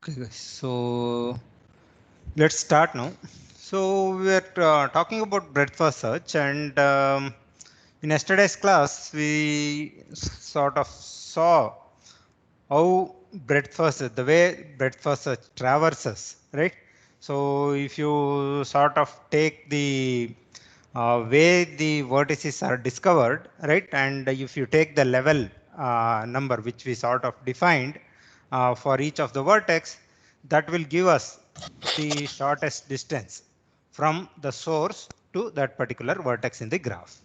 Okay, guys. So let's start now. So we are talking about breadth first search, and in yesterday's class we sort of saw how breadth first, the way breadth first search traverses, right? So if you sort of take the way the vertices are discovered, right, and if you take the level number which we sort of defined for each of the vertex, that will give us the shortest distance from the source to that particular vertex in the graph.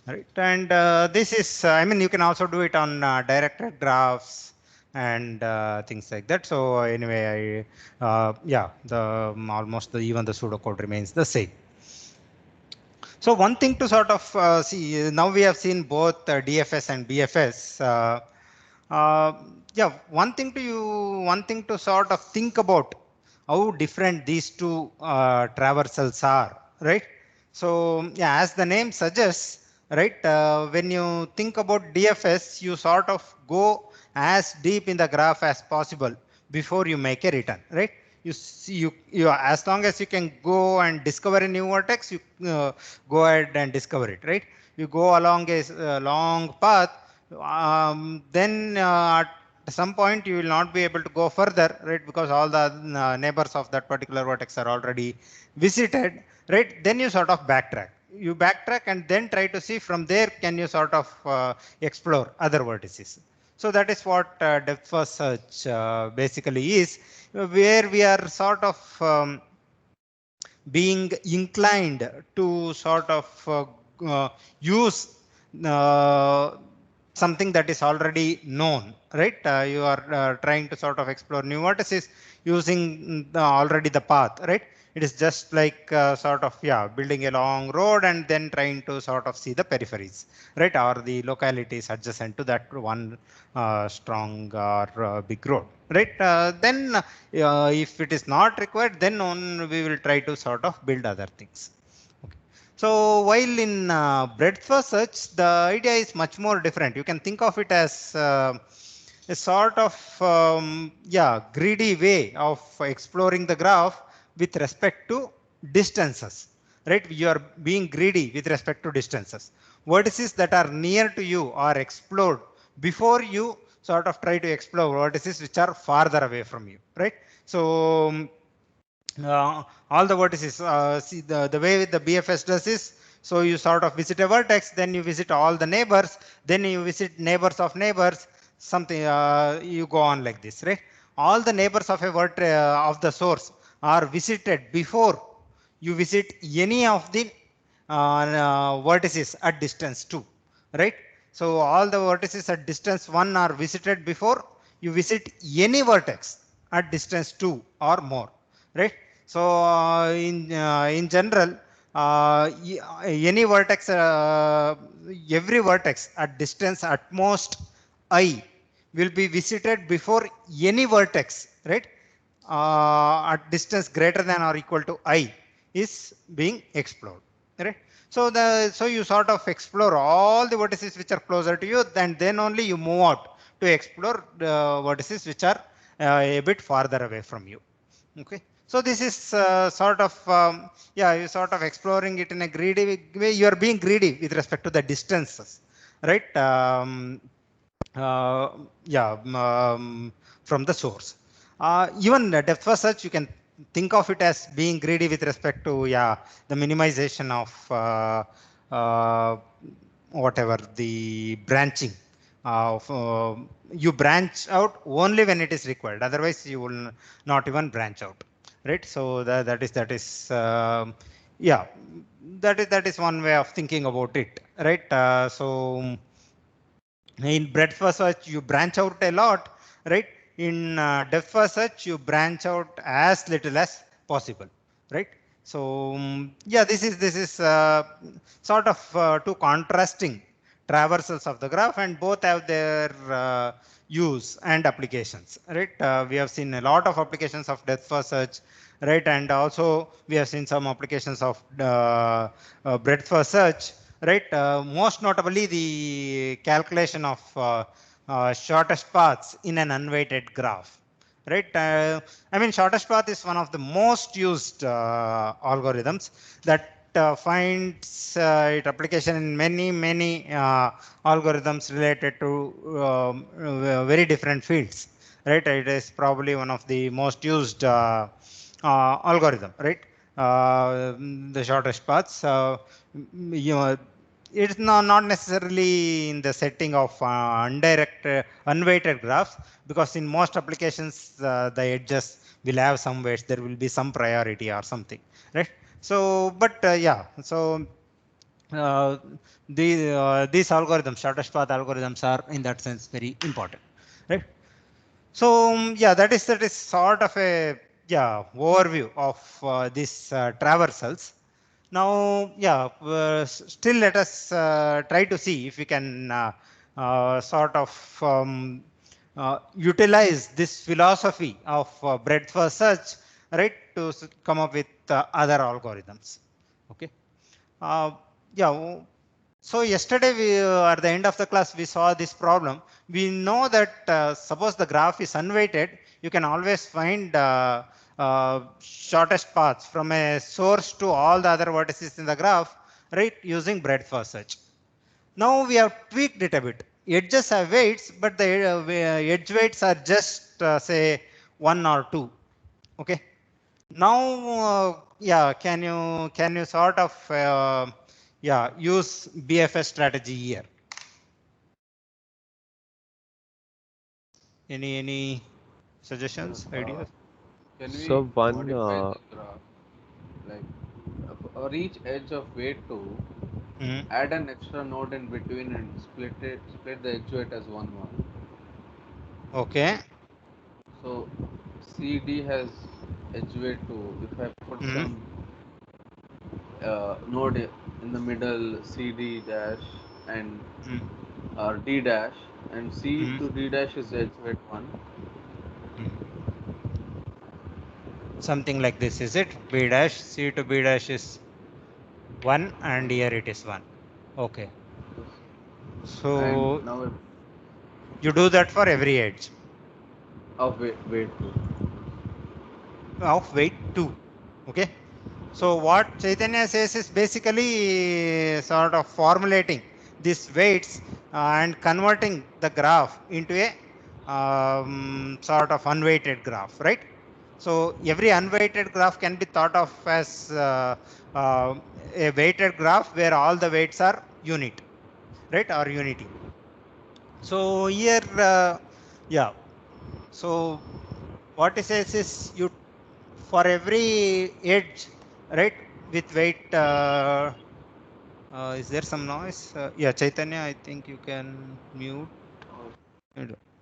Right, and this is, I mean, you can also do it on directed graphs and things like that. So anyway, yeah, the almost even the pseudocode remains the same. So one thing to sort of see, now we have seen both DFS and BFS. Uh, yeah, one thing to sort of think about how different these two traversals are, right? So yeah, as the name suggests, right, when you think about DFS, you sort of go as deep in the graph as possible before you make a return, right? You see, you as long as you can go and discover a new vertex, you go ahead and discover it, right? You go along a long path, then at some point you will not be able to go further, right? Because all the neighbors of that particular vertex are already visited, right? Then you sort of backtrack. You backtrack and then try to see from there can you sort of explore other vertices. So that is what depth first search basically is, where we are sort of being inclined to sort of use uh, something that is already known, right? You are trying to sort of explore new vertices using already the path, right? It is just like sort of, yeah, building a long road and then trying to sort of see the peripheries, right? Or the localities adjacent to that one strong or big road, right? Then if it is not required, then we will try to sort of build other things. Okay. So while in breadth first search, the idea is much more different. You can think of it as a sort of yeah, greedy way of exploring the graph with respect to distances, right? You are being greedy with respect to distances. Vertices that are near to you are explored before you sort of try to explore vertices which are farther away from you, right? So all the vertices, see the way the BFS does is, so you sort of visit a vertex, then you visit all the neighbors, then you visit neighbors of neighbors, something, you go on like this, right? All the neighbors of a of the source are visited before you visit any of the vertices at distance 2, right? So all the vertices at distance 1 are visited before you visit any vertex at distance 2 or more, right? So in general, any vertex, every vertex at distance at most I will be visited before any vertex, right? At distance greater than or equal to I is being explored, right? So so you sort of explore all the vertices which are closer to you, and then only you move out to explore the vertices which are a bit farther away from you. Okay. So this is sort of, yeah, you sort of exploring it in a greedy way. You are being greedy with respect to the distances, right? Uh, yeah, from the source. Even depth first search, you can think of it as being greedy with respect to, yeah, the minimization of whatever the branching. You branch out only when it is required. Otherwise, you will not even branch out, right? So that is yeah, that is one way of thinking about it, right? So in breadth first search you branch out a lot, right? In depth first search you branch out as little as possible, right? So yeah, this is sort of two contrasting traversals of the graph, and both have their use and applications, right? We have seen a lot of applications of depth first search, right? And also we have seen some applications of breadth first search, right? Most notably the calculation of shortest paths in an unweighted graph, right? I mean, shortest path is one of the most used algorithms that finds its application in many algorithms related to very different fields, right? It is probably one of the most used algorithm, right? The shortest paths. You know, it's not necessarily in the setting of unweighted graphs, because in most applications the edges will have some weights, there will be some priority or something, right? So but yeah, so uh, these algorithms, shortest path algorithms, are in that sense very important, right? So yeah, that is sort of a overview of these traversals. Now, yeah, still let us try to see if we can sort of utilize this philosophy of breadth first search, right, to come up with other algorithms. Okay. Uh, yeah. So yesterday, at the end of the class, we saw this problem. We know that suppose the graph is unweighted, you can always find shortest paths from a source to all the other vertices in the graph, right, using breadth first search. Now we have tweaked it a bit. Edges have weights, but the edge weights are just say 1 or 2. Okay. Now, yeah, can you sort of use BFS strategy here? Any suggestions, ideas? Can So we one modify the graph? Like for each edge of weight 2, Mhm. add an extra node in between and split the edge weight as 1 1. Okay. So CD has edge weight 2. If I put Mhm. some node in the middle, CD dash and Mhm. D dash, and C Mhm. to D dash is edge weight 1. Mhm. Something like this, is it? B dash, C to B dash is 1, and here it is 1. Okay. And So now you do that for every edge of weight 2. of weight 2. Okay. So what Chaitanya says is basically sort of formulating these weights and converting the graph into a sort of unweighted graph, right? So every unweighted graph can be thought of as uh, a weighted graph where all the weights are unit, right, or unity. So here, yeah. So what it says is, you for every edge, right, with weight. Is there some noise? Yeah, Chaitanya, I think you can mute.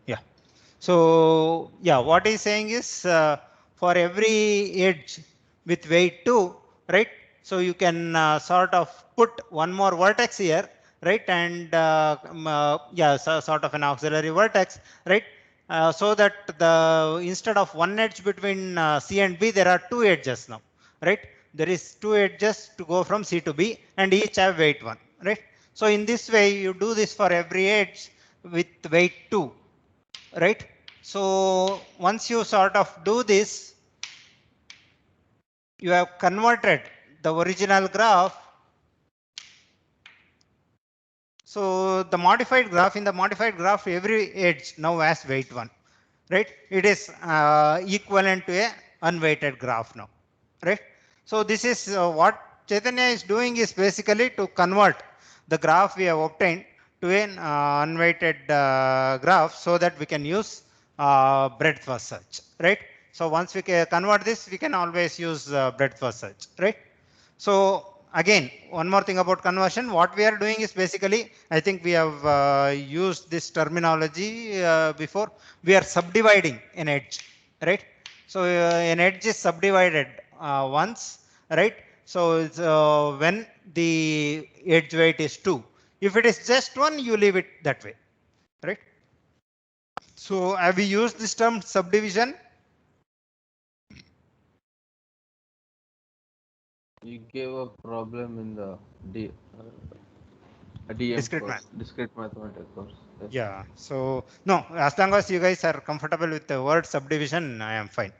Yeah. So yeah, what he's saying is for every edge with weight 2, right? So you can sort of put one more vertex here, right? And yeah, so sort of an auxiliary vertex, right? So that the instead of one edge between C and B, there are two edges now, right? There is two edges to go from C to B, and each have weight 1, right? So in this way, you do this for every edge with weight 2, right? So once you sort of do this, you have converted the original graph. So the modified graph, in the modified graph, every edge now has weight 1, right? It is equivalent to a unweighted graph now, right? So this is what Chaitanya is doing, is basically to convert the graph we have obtained to an unweighted graph, so that we can use breadth first search, right? So once we can convert this, we can always use breadth first search, right? So again, one more thing about conversion. What we are doing is basically, I think we have used this terminology before. We are subdividing an edge, right? So an edge is subdivided once, right? So it's, when the edge weight is 2. If it is just 1, you leave it that way, right? So have we used this term subdivision? You gave a problem in the D. A DM Discrete course, math. discrete mathematics course. Yes. Yeah. So no, as long as you guys are comfortable with the word subdivision, I am fine.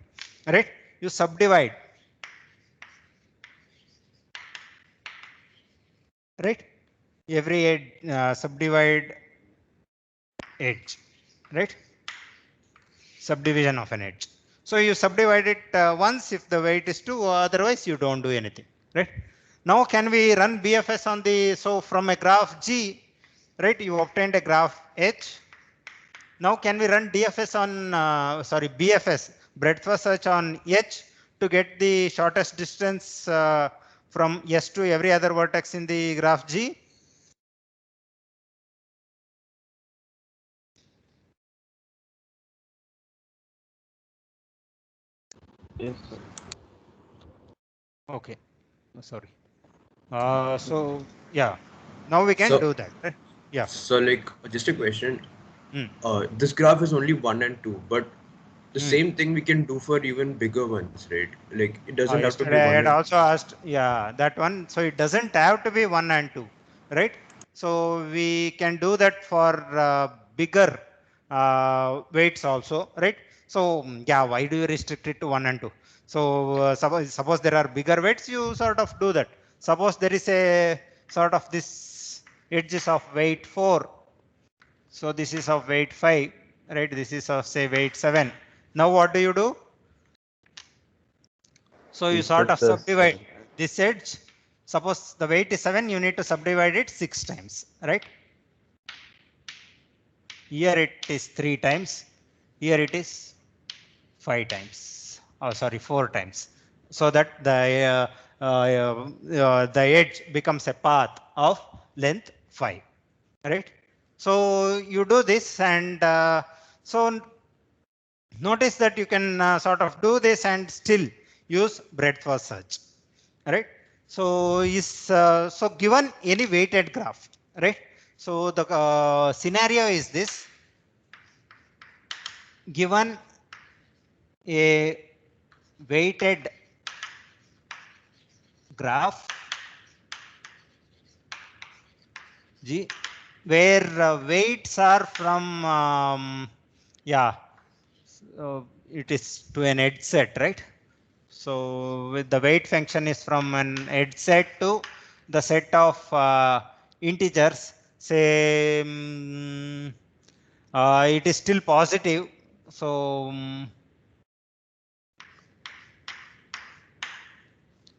Right? You subdivide. Right? Every edge, subdivide edge. Right? Subdivision of an edge. So you subdivide it once if the weight is 2, otherwise you don't do anything. Right? Now can we run BFS on the, so from a graph G, right? You obtained a graph H. Now can we run DFS on, BFS, breadth first search on H to get the shortest distance from S to every other vertex in the graph G? Yes, sir. Okay, sorry. So yeah, now we can So, do that. Right? Yeah. like, just a question. Hmm. This graph is only 1 and 2, but the Hmm. same thing we can do for even bigger ones, right? Like, it doesn't have to be Yesterday I 1 had and also asked, yeah, that one. So it doesn't have to be 1 and 2, right? So we can do that for bigger weights also, right? So yeah, why do you restrict it to 1 and 2? So suppose there are bigger weights, you sort of do that. Suppose there is a sort of this edges of weight 4. So this is of weight 5, right? This is of say weight 7. Now what do you do? So you sort of Restrict this. subdivide this edge. Suppose the weight is 7, you need to subdivide it 6 times, right? Here it is 3 times. Here it is 5 times. Oh, sorry, 4 times. So that the edge becomes a path of length 5, right? So you do this, and so notice that you can sort of do this and still use breadth first search, right? So so given any weighted graph, right? So the scenario is this: given a weighted graph G, where weights are from yeah, it is to an edge set, right? So with the weight function is from an edge set to the set of integers. Say it is still positive. So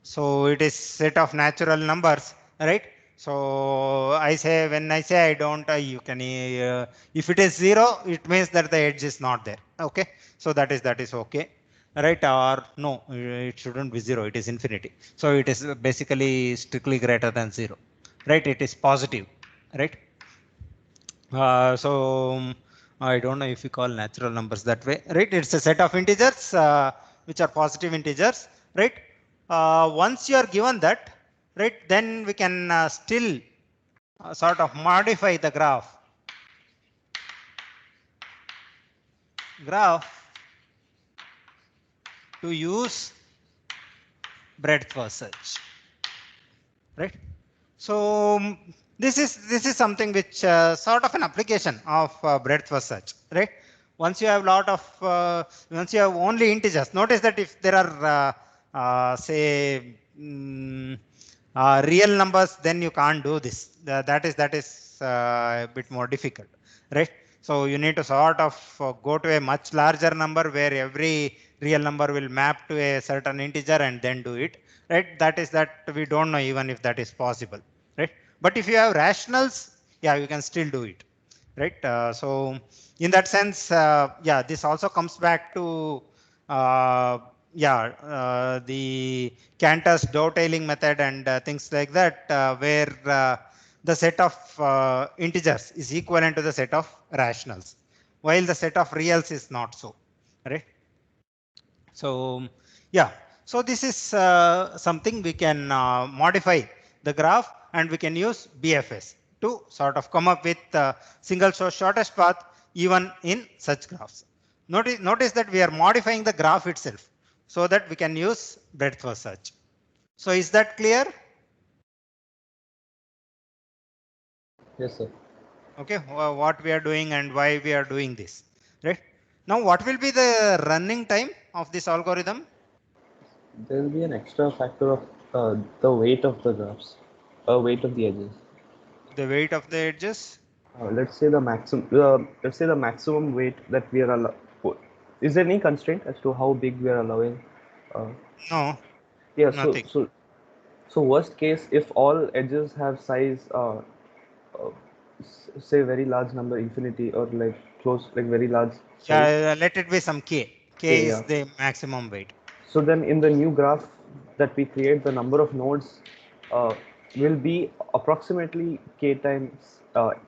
so it is set of natural numbers, right? So I say, when I say I don't, you can if it is 0, it means that the edge is not there. Okay, so that is okay, right? Or no, it shouldn't be 0. It is infinity. So it is basically strictly greater than 0, right? It is positive, right? So I don't know if you call natural numbers that way, right? It's a set of integers which are positive integers, right? Once you are given that, right, then we can still sort of modify the graph to use breadth first search, right? So this is something which sort of an application of breadth first search, right? Once you have lot of once you have only integers, notice that if there are say real numbers, then you can't do this. That is a bit more difficult, right? So you need to sort of go to a much larger number where every real number will map to a certain integer and then do it, right? That we don't know even if that is possible, right? But if you have rationals, yeah, you can still do it, right? So in that sense, yeah, this also comes back to yeah, the Cantor's dovetailing method and things like that, where the set of integers is equivalent to the set of rationals, while the set of reals is not so, right? So yeah, so this is something we can modify the graph, and we can use BFS to sort of come up with single source shortest path even in such graphs. Notice that we are modifying the graph itself so that we can use breadth first search. So is that clear? Yes, sir. Okay, what we are doing and why we are doing this, right? Now, what will be the running time of this algorithm? There will be an extra factor of the weight of the graphs, weight of the edges. The weight of the edges? Let's say the maximum. Let's say the maximum weight that we are allowed. Is there any constraint as to how big we are allowing? Uh, No, yeah. nothing. So worst case, if all edges have size, say very large number, infinity, or like close, like very large size. Yeah, let it be some k. K Okay, is yeah. the maximum weight. So then in the new graph that we create, the number of nodes uh, will be approximately k times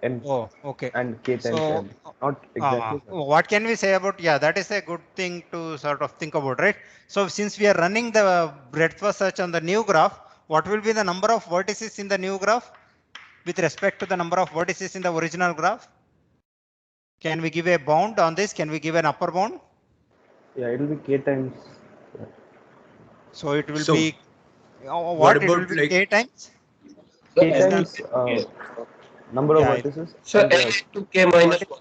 n Oh, okay. and k times So, n. Not exactly, but what can we say about, yeah, that is a good thing to sort of think about, right? So, since we are running the breadth first search on the new graph, what will be the number of vertices in the new graph with respect to the number of vertices in the original graph? Can we give a bound on this? Can we give an upper bound? yeah, it'll be k times. So, it will So be, what what? It will about be like k times? K Is that, times number of yeah, vertices So and n into k minus vertex. 1.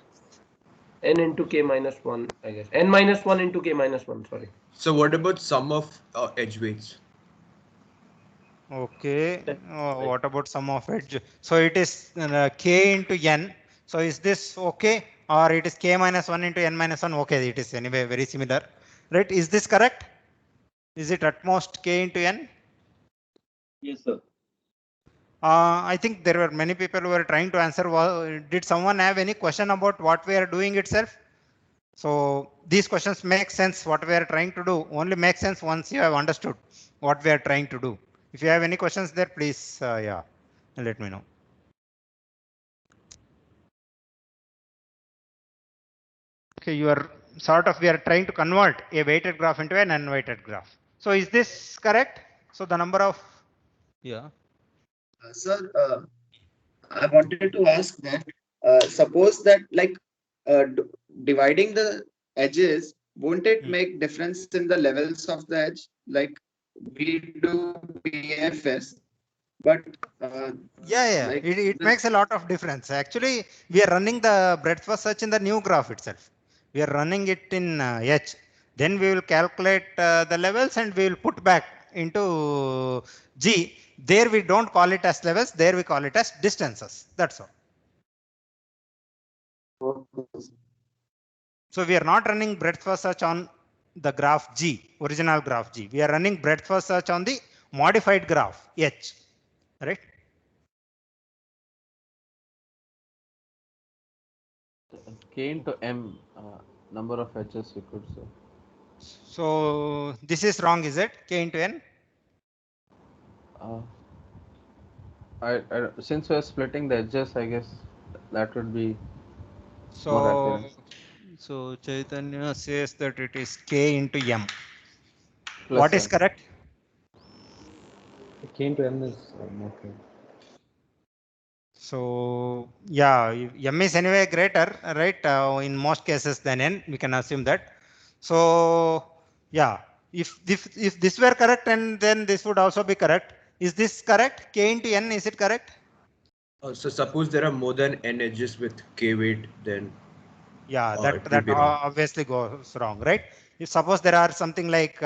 N into k minus 1, I guess. N minus 1 into k minus 1, sorry. so what about sum of edge weights? Okay. What about sum of edge? So it is k into n. So is this okay? Or it is k minus 1 into n minus 1? Okay, it is anyway very similar. Right? Is this correct? Is it at most k into n? Yes, sir. I think there were many people who were trying to answer. Did someone have any question about what we are doing itself? So these questions make sense. What we are trying to do only makes sense once you have understood what we are trying to do. If you have any questions there, please, yeah, let me know. Okay, you are sort of, we are trying to convert a weighted graph into an unweighted graph. So is this correct? So the number of, yeah. Sir, I wanted to ask that suppose that like dividing the edges, won't it make difference in the levels of the edge? Like we do BFS, but Yeah, like it makes a lot of difference. Actually, we are running the breadth first search in the new graph itself. We are running it in H. Then we will calculate the levels and we will put back into G. There we don't call it as levels. There we call it as distances. That's all. So we are not running breadth first search on the graph G, original graph G. We are running breadth first search on the modified graph H, right? K into M, number of edges you could say. So this is wrong, is it? K into N? Uh, since we're splitting the edges, I guess that would be more So, accurate. so Chaitanya says that it is K into M. Plus What is M. correct? k into m is not right. So yeah, M is anyway greater, right? In most cases than N, we can assume that. So yeah, if this were correct, and then this would also be correct. Is this correct? K into N, is it correct? So suppose there are more than n edges with k weight, then Yeah, it will that be wrong. obviously goes wrong, right? If suppose there are something like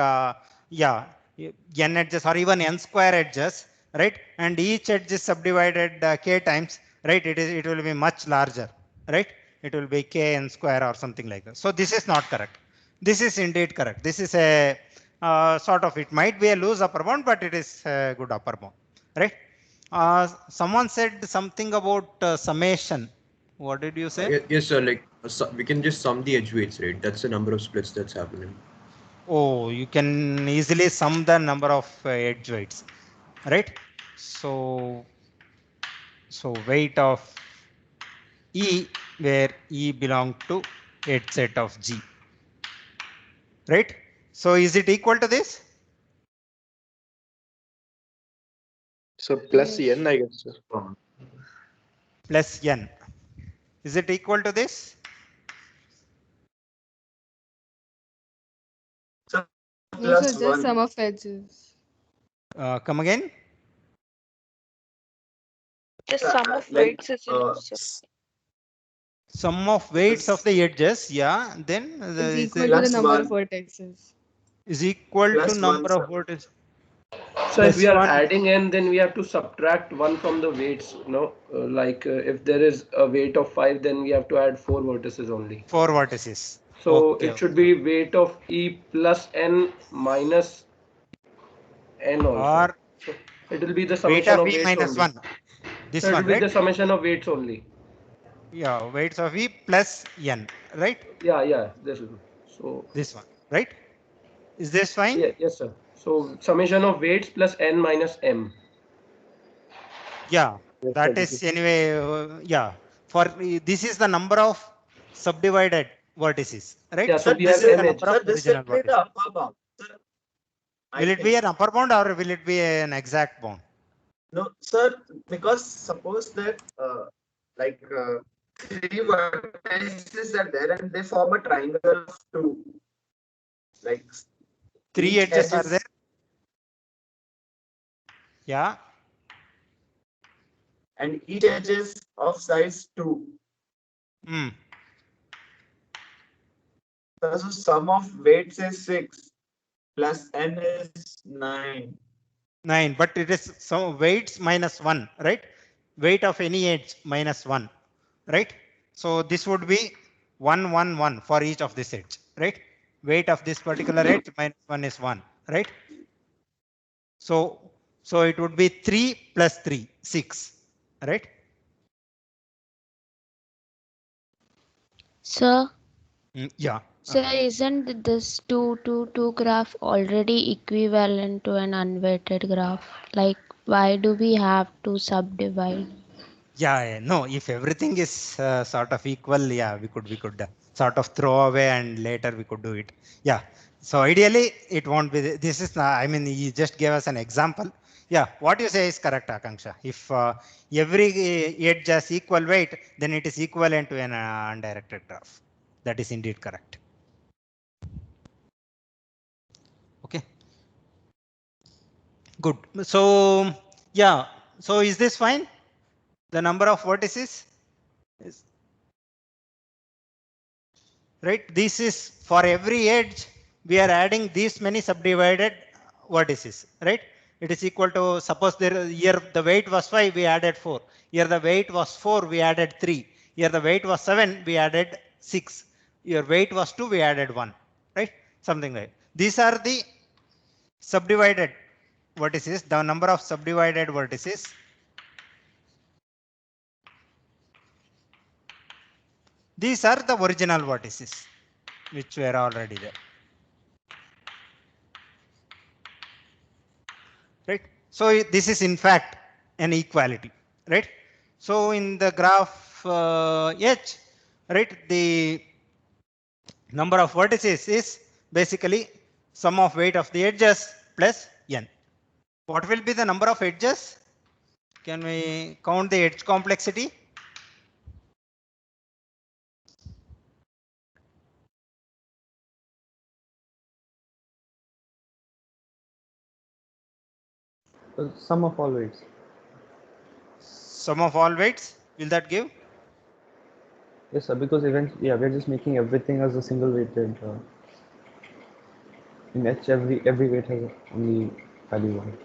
yeah, n edges or even n square edges, right? And each edge is subdivided k times, right? It will be much larger, right? It will be k n square or something like that. So this is not correct. This is indeed correct. This is a sort of, it might be a loose upper bound, but it is a good upper bound, right? Someone said something about summation. What did you say? Yes, sir. Like we can just sum the edge weights, right? That's the number of splits that's happening. Oh, you can easily sum the number of edge weights, right? So, weight of E, where E belong to edge set of G, right? So is it equal to this? So plus Yes. n, I guess, sir. Plus N. Is it equal to this? No, sir, plus just sum one. of edges. Come again? The sum of like, weights is enough, sir. Sum of weights of the edges, yeah, then Is is equal to the Plus number of 1. vertices. equal to Plus 1, number of sir. vertices. So if we are +1. adding n, then we have to subtract 1 from the weights. If there is a weight of 5, then we have to add 4 vertices only. 4 vertices. So Okay. it should be weight of E plus n minus n also. Or So it will be the weight summation of of E weights minus only. 1. This So it one, will be right? the summation of weights only. Yeah, weights of E plus n, right? Yeah, this will be. So This one, right? Is this fine? yeah, yes, sir. So summation of weights plus n minus m. Yeah, Yes, sir, that this is is anyway, yeah. For this is the number of subdivided vertices, right? Yeah, so Sir, we This have this is is, the m number edges. of sir, this will original be the vertices. upper bound. Sir, I Will it be think. an upper bound or will it be an exact bound? No, sir, because suppose that three vertices are there and they form a triangle of two. Like 3 each edges edge are there. is, Yeah. and each edge is of size 2. Hmm. So sum of weights is 6 plus n is 9. 9, but it is some weights minus 1, right? Weight of any edge minus 1, right? So this would be 1, 1, 1 for each of this edge, right? Weight of this particular edge minus 1 is 1, right? So, so it would be 3 plus 3, 6, right? Sir, Yeah. sir, isn't this 2 graph already equivalent to an unweighted graph? Like, why do we have to subdivide? Yeah, no, if everything is sort of equal, yeah, we could sort of throw away and later we could do it. Yeah. So ideally it won't be, this is, I mean, you just gave us an example. Yeah, what you say is correct, Akanksha. If every edge has equal weight, then it is equivalent to an undirected graph. That is indeed correct. Okay. Good. So, yeah. So is this fine? The number of vertices is, right? This is for every edge, we are adding these many subdivided vertices, right? It is equal to, suppose there here the weight was 5, we added 4. Here the weight was 4, we added 3. Here the weight was 7, we added 6. Your weight was 2, we added 1, right? Something like that. These are the subdivided vertices, the number of subdivided vertices. These are the original vertices, which were already there. Right? So this is in fact an equality, right? So in the graph H, right, the number of vertices is basically sum of weight of the edges plus n. What will be the number of edges? Can we count the edge complexity? sum of all weights. Sum of all weights, will that give? Yes, sir, because eventually, yeah, we're just making everything as a single weighted. In H, every weight has only value 1.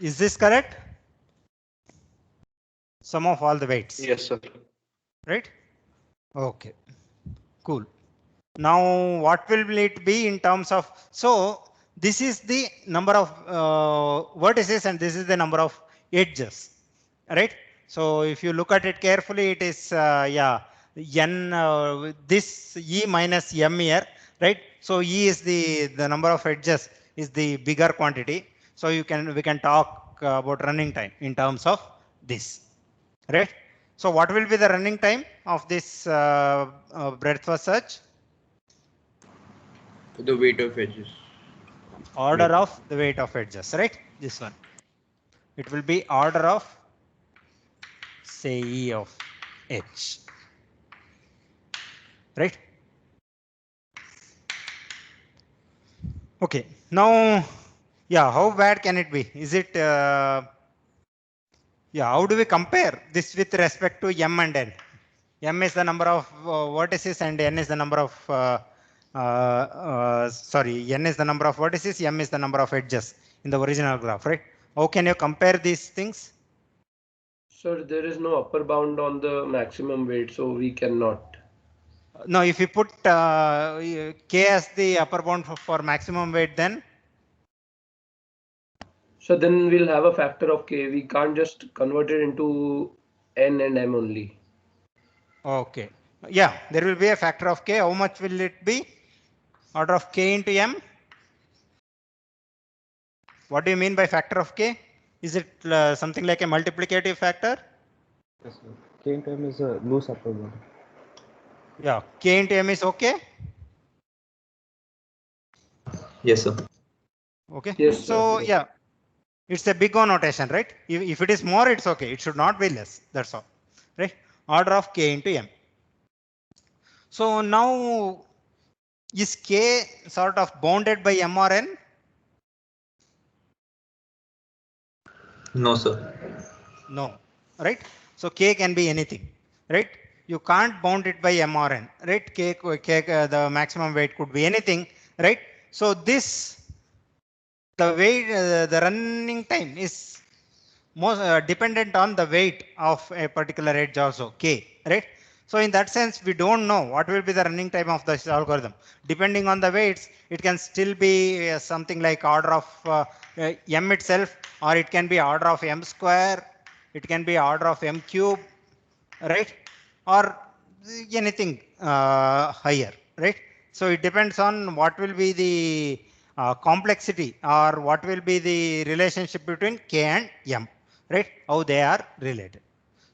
Is this correct? Sum of all the weights. Yes, sir. Right? Okay, cool. Now, what will it be in terms of, so this is the number of vertices and this is the number of edges, right? So if you look at it carefully, it is, yeah, n, this E minus m here, right? So E is the number of edges is the bigger quantity. So we can talk about running time in terms of this, right? So what will be the running time of this breadth first search? The weight of edges. Order of the weight of edges, right? This one. It will be order of, say, E of H, right? Okay. Now, Yeah, how bad can it be? Is it, yeah, how do we compare this with respect to m and n? M is the number of vertices and n is the number of, sorry, n is the number of vertices, m is the number of edges in the original graph, right? How can you compare these things? Sir, there is no upper bound on the maximum weight, so we cannot. No, if you put k as the upper bound for maximum weight, then So then we'll have a factor of k. We can't just convert it into n and m only. okay. Yeah, there will be a factor of k. How much will it be? Order of k into m? What do you mean by factor of k? Is it something like a multiplicative factor? Yes, sir. K into m is a loose upper bound. Yeah, k into m is okay. Yes, sir. Okay. Yes, sir. So yeah, it's a big O notation, right? If it is more, it's okay. It should not be less. That's all, right? Order of k into m. So now is k sort of bounded by m or n? No, sir. No, right? So k can be anything, right? You can't bound it by m or n, right? The maximum weight could be anything, right? So this, the weight, the running time is most dependent on the weight of a particular edge also, k, right? So in that sense, we don't know what will be the running time of this algorithm. Depending on the weights, it can still be something like order of m itself, or it can be order of m square, it can be order of m cube, right? Or anything higher, right? So it depends on what will be the complexity, or what will be the relationship between k and m, right? How they are related.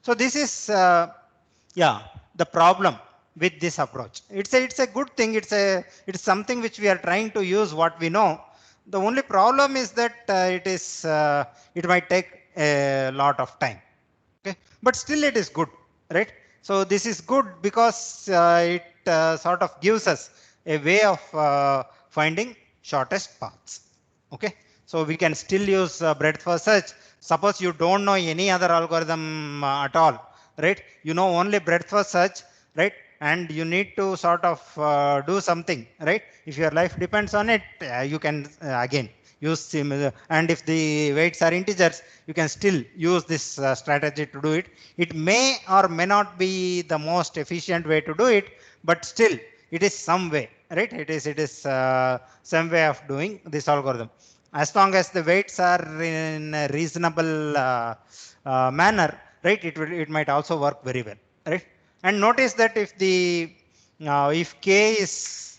So this is, yeah, the problem with this approach. It's a good thing. It's something which we are trying to use what we know. The only problem is that it might take a lot of time. Okay, but still it is good, right? So this is good because it sort of gives us a way of finding shortest paths. Okay, so we can still use breadth first search. Suppose you don't know any other algorithm at all, right? You know only breadth first search, right? And you need to sort of do something, right? If your life depends on it, you can again use similar, and if the weights are integers, you can still use this strategy to do it. It may or may not be the most efficient way to do it, but still it is some way, right? It is some way of doing this algorithm. As long as the weights are in a reasonable manner, right? It might also work very well, right? And notice that if k is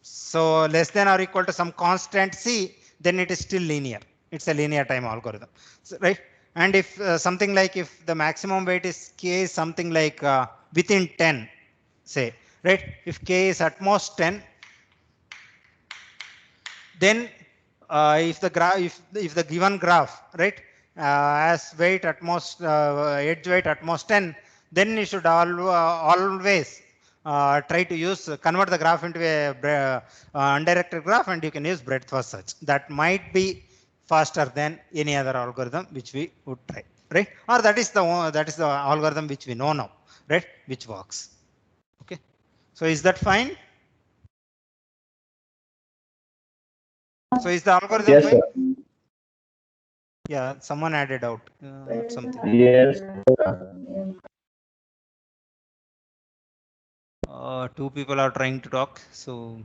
so less than or equal to some constant c, then it is still linear. It's a linear time algorithm, so, right? And if something like if the maximum weight is k is something like within 10, say, right? If k is at most 10, then if the graph, if the given graph, right, has weight at most edge weight at most 10, then you should always try to use convert the graph into a undirected graph, and you can use breadth first search. That might be faster than any other algorithm which we would try, right? Or that is the algorithm which we know now, right, which works. Okay, so is that fine? So is the algorithm Yes, fine? sir. Yeah, someone added out something. Yes. Two people are trying to talk, so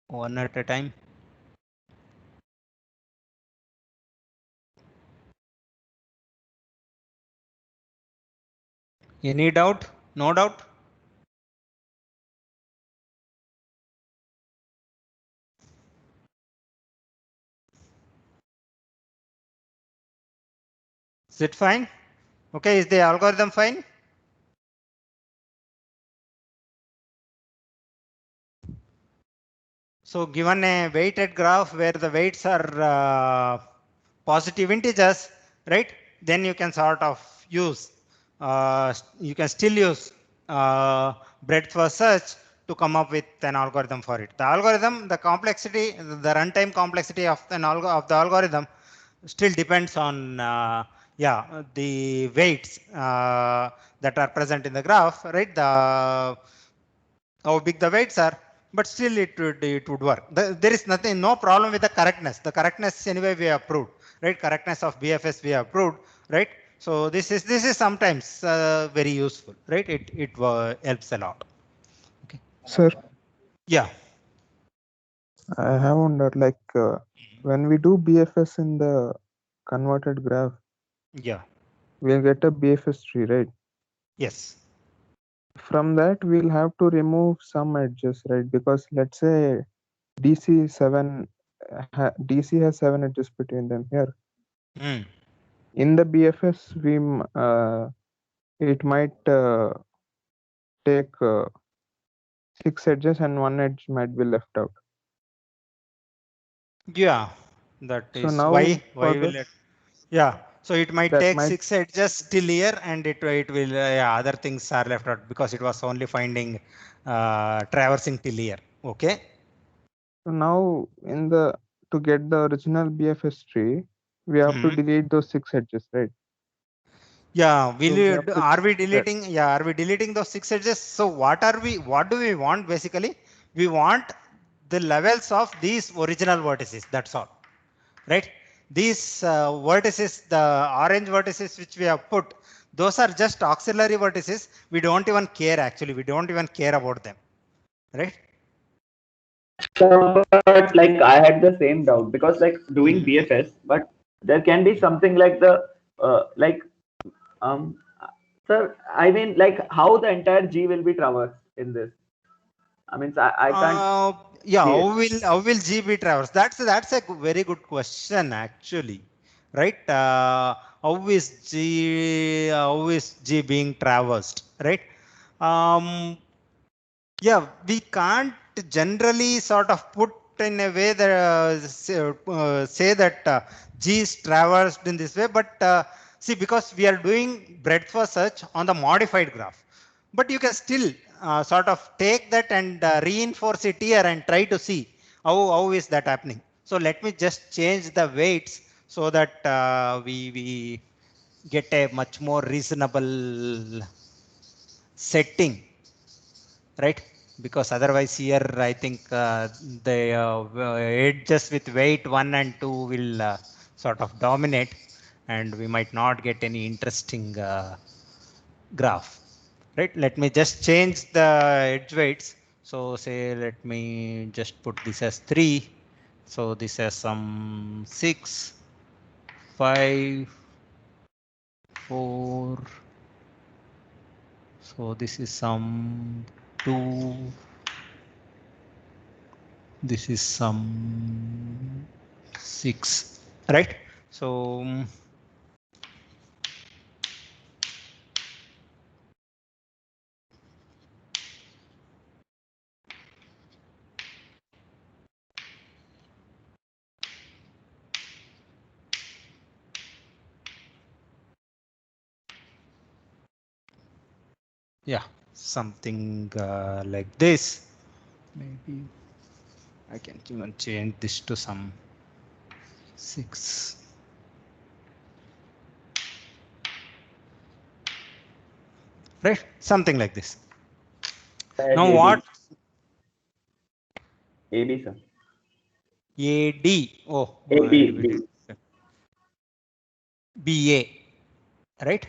one at a time. Any doubt? No doubt? Is it fine? Okay, is the algorithm fine? So given a weighted graph where the weights are positive integers, right? Then you can sort of use, you can still use breadth first search to come up with an algorithm for it. The algorithm, the complexity, the runtime complexity of the algorithm still depends on the weights that are present in the graph, right? The how big the weights are, but still it would work. There is no problem with the correctness. The correctness anyway we have proved, right? Correctness of BFS we have proved, right? So this is sometimes very useful, right? It helps a lot. Okay. Sir, Yeah. I have wondered, like, when we do BFS in the converted graph, Yeah. we'll get a BFS tree, right? Yes. From that, we'll have to remove some edges, right? Because let's say DC7, DC has 7 edges between them here. Mm. In the BFS, it might take 6 edges and 1 edge might be left out. Yeah. That So is now why for will the, it? Yeah. So it might that take might 6 edges till here, and it will other things are left out because it was only finding traversing till here. Okay. so now to get the original BFS tree, we have to Mhm. delete those 6 edges, right? Yeah, So we have to are we check that. deleting? Yeah, are we deleting those 6 edges? So what do we want basically? We want the levels of these original vertices. That's all, right? These vertices, the orange vertices which we have put, those are just auxiliary vertices. We don't even care actually. We don't even care about them, right? But like I had the same doubt because like doing BFS, but there can be something like the like sir, I mean like how the entire G will be traversed in this. I mean I can't Yeah, see it. how will G be traversed? That's a very good question actually, right? How is G being traversed, right? Yeah, we can't generally sort of put in a way that say that G is traversed in this way, but see, because we are doing breadth first search on the modified graph, but you can still sort of take that and reinforce it here and try to see how is that happening. So let me just change the weights so that we get a much more reasonable setting, right? Because otherwise here I think the edges with weight 1 and 2 will sort of dominate, and we might not get any interesting graph, right? Let me just change the edge weights. So say let me just put this as 3. So this has some 6, 5, 4. So this is some 2. This is some 6, right? So yeah, something like this. Maybe I can even change this to some 6. Right? Something like this. Now AB. what? AB sir. AD. Oh, AB. BA. Right?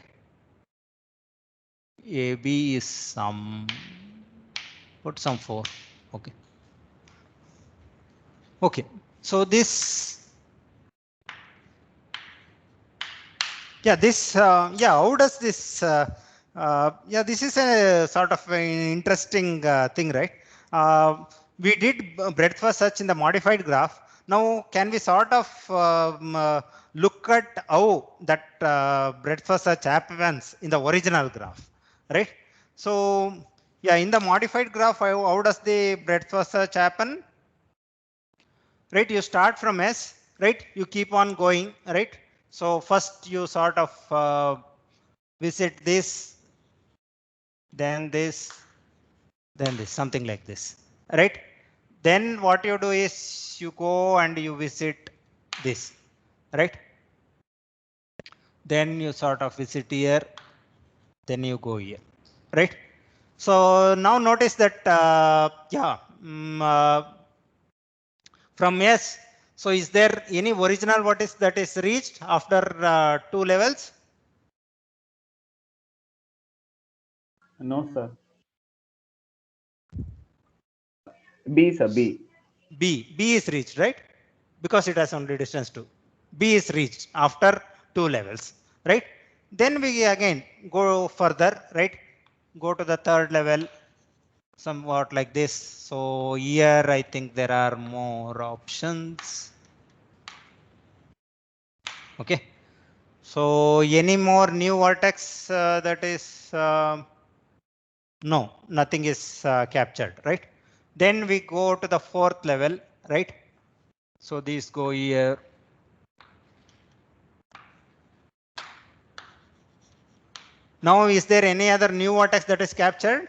AB is some, put some 4. Okay. Okay. So this, yeah, this, how does this, yeah, this is a sort of an interesting thing, right? We did breadth first search in the modified graph. Now, can we sort of look at how that breadth first search happens in the original graph, right? So, yeah, in the modified graph, how does the breadth first search happen? Right, you start from S, right? You keep on going, right? So first you sort of visit this, then this, then this, something like this, right? Then what you do is you go and you visit this, right? Then you sort of visit here, then you go here, right? So now notice that, from S, so is there any original vertex that is reached after 2 levels? No, sir. B, sir, B. B is reached, right? Because it has only distance 2. B is reached after 2 levels, right? Then we again go further, right? Go to the third level, somewhat like this. So here I think there are more options. Okay. So any more new vertex that is no, nothing is captured, right? Then we go to the fourth level, right? So these go here. Now, is there any other new vertex that is captured?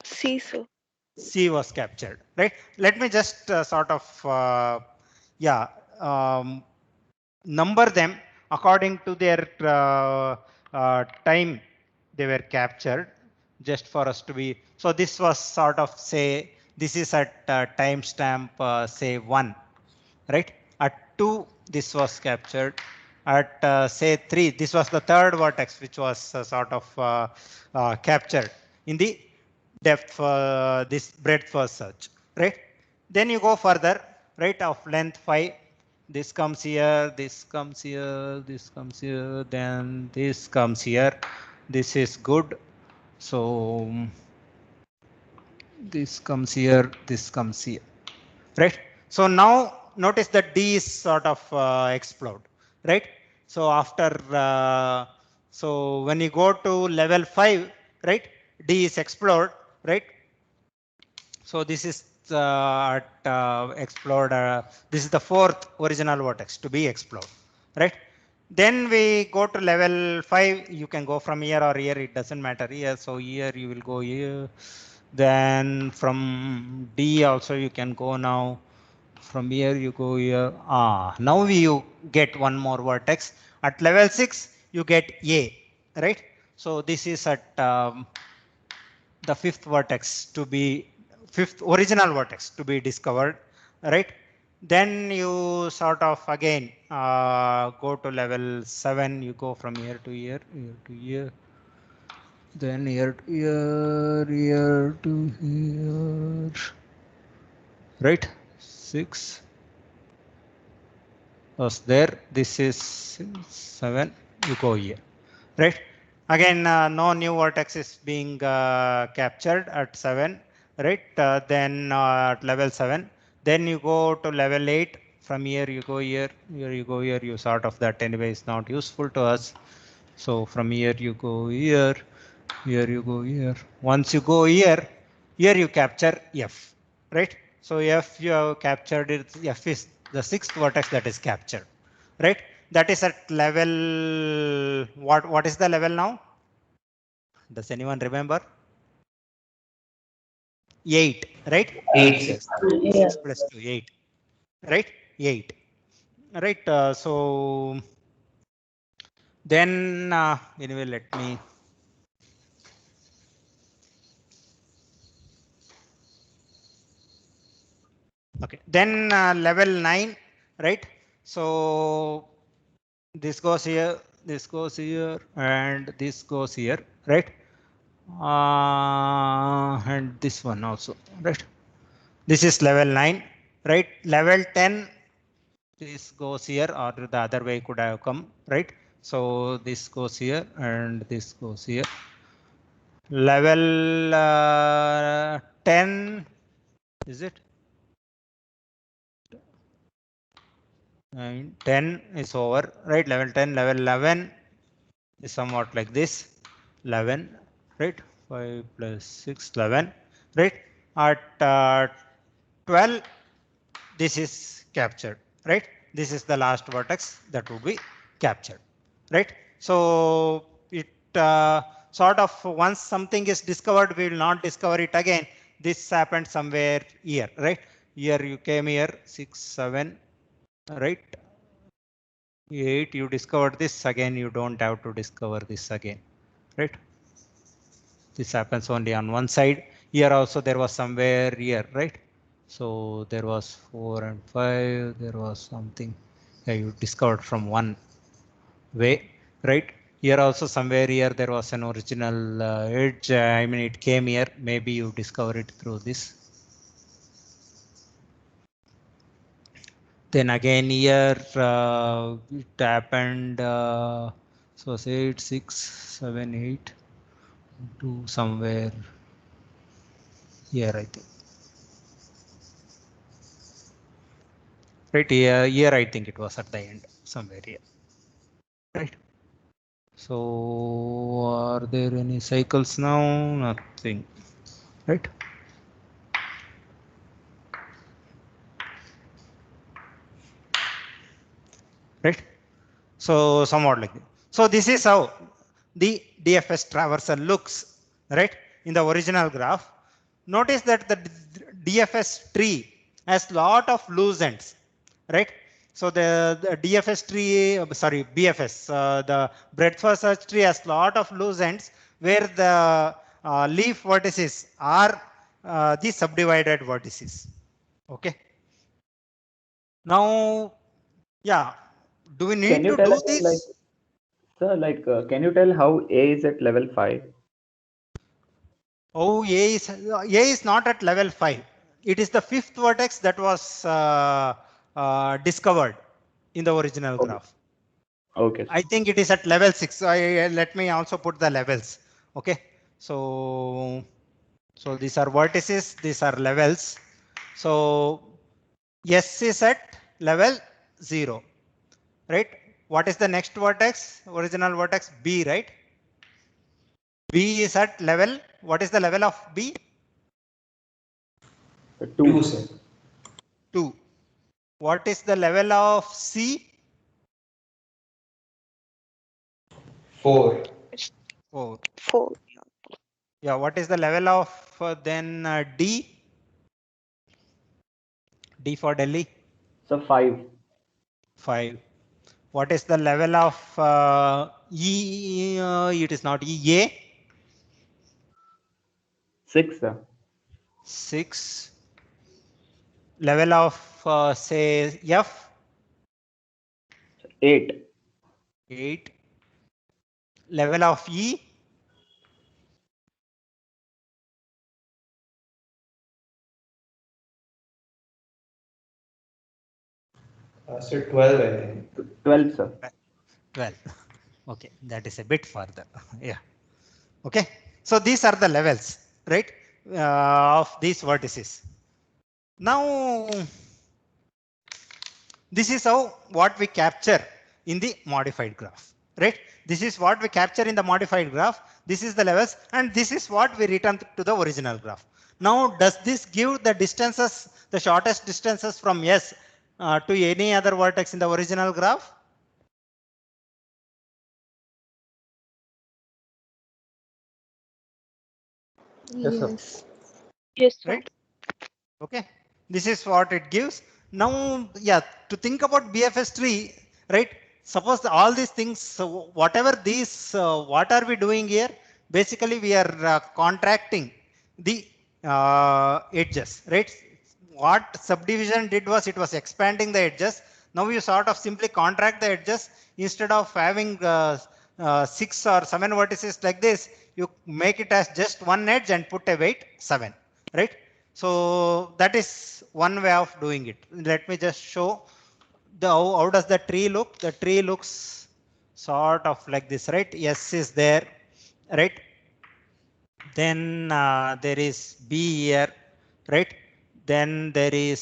C, sir. C was captured, right? Let me just sort of, number them according to their time they were captured, just for us to be. So this was sort of, say, this is at timestamp say 1, right? At 2, this was captured. At say 3, this was the third vertex which was sort of captured in the depth, this breadth first search, right? Then you go further, right, of length 5. This comes here, this comes here, this comes here, then this comes here. This is good. So this comes here, this comes here, right? So now notice that D is sort of explode, right? So after, so when you go to level 5, right, D is explode, right? So this is explored. This is the fourth original vertex to be explored, right? Then we go to level 5. You can go from here or here. It doesn't matter here. So here you will go here. Then from D also you can go now. From here you go here. Now you get one more vertex. At level 6 you get A, right? So this is at the fifth original vertex to be discovered, right? Then you sort of again go to level 7. You go from here to here, here to here, then here to here, here to here, right? 6 was there. This is 7. You go here, right? Again, no new vertex is being captured at 7, right? Then at level 7, then you go to level 8. From here you go here, here you go here. You sort of, that anyway is not useful to us. So from here you go here, here you go here. Once you go here, here you capture F, right? So F you have captured it. F is the 6th vertex that is captured, right? That is at level, what is the level now? Does anyone remember? 8, right? 8, yes. 6 plus 2, 8, right? 8, right? So then anyway, let me. Okay, then level 9, right? So this goes here, this goes here, and this goes here, right? And this one also, right? This is level 9, right? Level 10, this goes here, or the other way could have come, right? So this goes here and this goes here. Level 10, is it? 9, 10 is over, right? Level 10, level 11 is somewhat like this. 11, right? 5 plus 6, 11, right? At 12, this is captured, right? This is the last vertex that would be captured, right? So it sort of once something is discovered, we will not discover it again. This happened somewhere here, right? Here you came here 6, 7, right? 8, you discovered this again. You don't have to discover this again, right? This happens only on one side. Here also there was somewhere here, right? So there was 4 and 5. There was something. Yeah, you discovered from one way, right? Here also somewhere here there was an original edge. I mean, it came here. Maybe you discover it through this. Then again here it happened. So say 8, 6, 7, 8 to somewhere here, I think. Right here, I think it was at the end somewhere here. Right. So are there any cycles now? Nothing. Right. Right. So somewhat like that. So this is how the DFS traversal looks, right? In the original graph. Notice that the DFS tree has lot of loose ends, right? So the DFS tree, sorry, BFS, the breadth first search tree has lot of loose ends where the leaf vertices are the subdivided vertices. Okay. Now, yeah, do we need Can you to tell do us, this? like, sir, like, can you tell how A is at level 5? Oh, A is not at level 5. It is the fifth vertex that was discovered in the original Okay. graph. Okay. I think it is at level 6. So let me also put the levels. Okay. So these are vertices, these are levels. So S is at level 0, right? What is the next vertex? Original vertex B, right? B is at level. What is the level of B? 2. 2. What is the level of C? 4. 4. 4. Yeah. What is the level of then D? D for Delhi? So 5. 5. What is the level of E? It is not E. A? 6, sir. 6. Level of say F? 8. 8. Level of E? So 12, I think. 12, sir. 12. Okay, that is a bit further. Yeah. Okay. So these are the levels, right, of these vertices. Now, this is how what we capture in the modified graph, right? This is what we capture in the modified graph. This is the levels, and this is what we return to the original graph. Now, does this give the distances, the shortest distances from S to any other vertex in the original graph? Yes. Yes, sir. Right? Okay. This is what it gives. Now, yeah, to think about BFS tree, right? Suppose all these things, so whatever these, what are we doing here? Basically, we are contracting the edges, right? What subdivision did was it was expanding the edges. Now you sort of simply contract the edges instead of having 6 or 7 vertices like this. You make it as just one edge and put a weight 7, right? So that is one way of doing it. Let me just show the how does the tree look. The tree looks sort of like this, right? S is there, right? Then there is B here, right? Then there is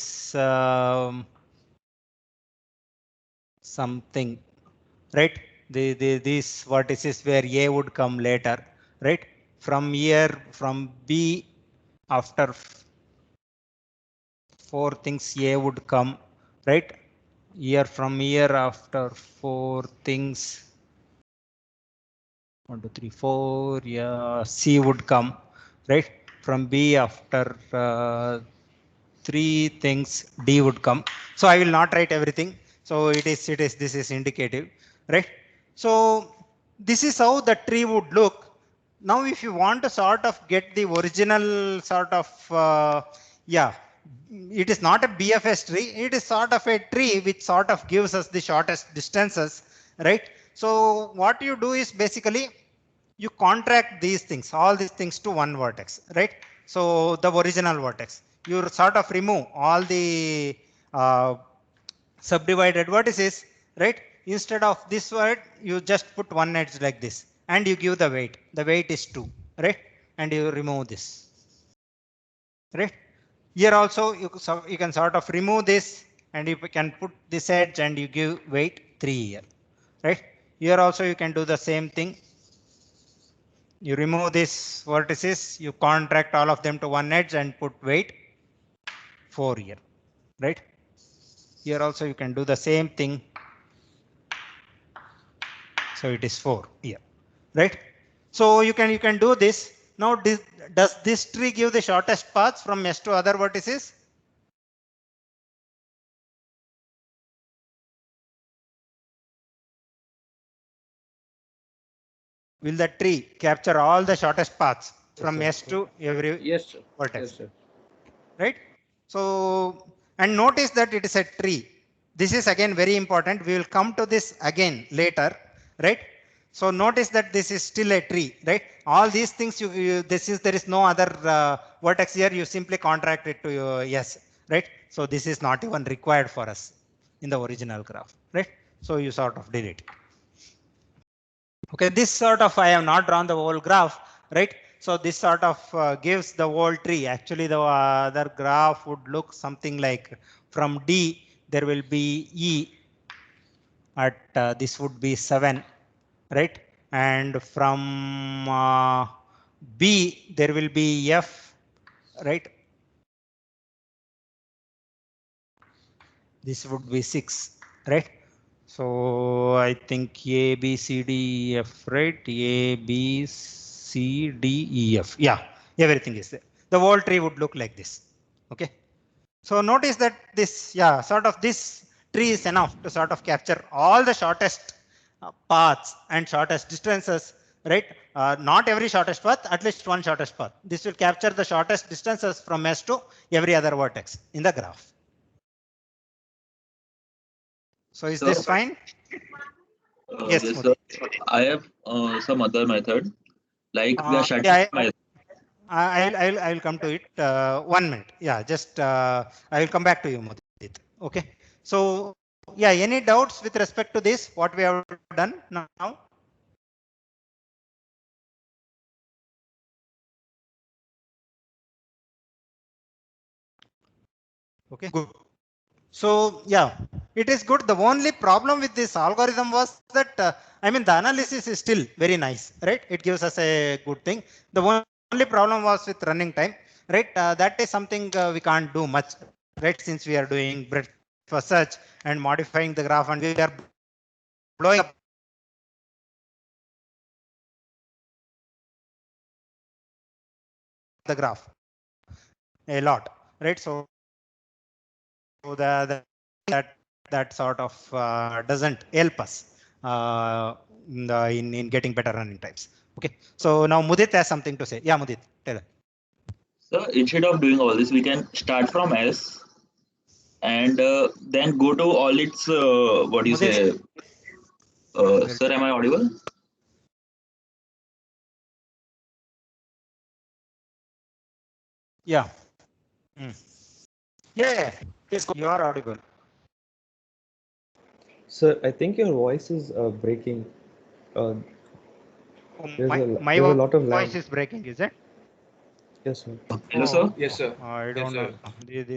something, right? These vertices where A would come later, right? From here, from B, after 4 things A would come, right? Here from here after 4 things 1, 2, 3, 4. Yeah, C would come, right? From B after 3 things, D would come. So I will not write everything. So this is indicative, right? So this is how the tree would look. Now, if you want to sort of get the original sort of, it is not a BFS tree. It is sort of a tree which sort of gives us the shortest distances, right? So what you do is basically you contract these things, all these things to one vertex, right? So the original vertex, you sort of remove all the subdivided vertices, right? Instead of this word, you just put one edge like this and you give the weight. The weight is 2, right? And you remove this, right? Here also you can sort of remove this and you can put this edge and you give weight 3 here, right? Here also you can do the same thing. You remove these vertices, you contract all of them to one edge and put weight 4 here, right? Here also you can do the same thing. So it is 4 here, right? So you can do this. Now, does this tree give the shortest paths from S to other vertices? Will the tree capture all the shortest paths from S to every Yes, sir. vertex? Yes, sir. Right? So, and notice that it is a tree. This is again very important. We will come to this again later, right? So notice that this is still a tree, right? All these things there is no other vertex here. You simply contract it to yes, right? So this is not even required for us in the original graph, right? So you sort of delete it. Okay, this sort of, I have not drawn the whole graph, right? So this sort of gives the whole tree. Actually, the other graph would look something like from D, there will be E at this would be 7, right? And from B, there will be F, right? This would be 6, right? So I think A, B, C, D, E, F, right? A, B, C, D, E, F. Yeah, everything is there. The whole tree would look like this. Okay. So notice that this, yeah, sort of this tree is enough to sort of capture all the shortest paths and shortest distances, right? Not every shortest path, at least one shortest path. This will capture the shortest distances from S to every other vertex in the graph. So is this fine? Yes, yes, Modi. sir. I have some other method, like the shutting Yeah, my. I'll come to it. 1 minute. Yeah, just I will come back to you, Mudit. Okay. So yeah, any doubts with respect to this? What we have done now? Okay, good. So yeah, it is good. The only problem with this algorithm was that I mean the analysis is still very nice, right? It gives us a good thing. The only problem was with running time, right? That is something we can't do much, right? Since we are doing breadth first search and modifying the graph, and we are blowing up the graph a lot, right? So that sort of doesn't help us in getting better running times. Okay, so now Mudit has something to say. Yeah, Mudit, tell us. So instead of doing all this, we can start from S and then go to all its what do you Mudit, say? Sir, am I audible? Yeah. Yeah, yes, you are audible. Sir, I think your voice is breaking. My There's a lot of voice lag. is breaking, is it? Yes, sir. Hello, sir. Yes, sir. I Yes, don't sir. know.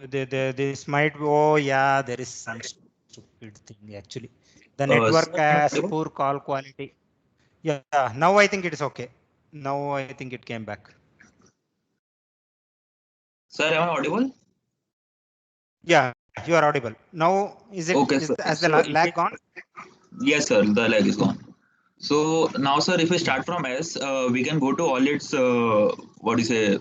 This might be. Oh, yeah, there is some stupid thing actually. The network Sir, am I has audible? poor call quality. Yeah, now I think it is okay. Now I think it came back. Sir, am I audible? Yeah, you are audible. Now is it Okay, is sir. has the So lag gone? yes, sir, the lag is gone. So now, sir, if we start from S, we can go to all its what do you say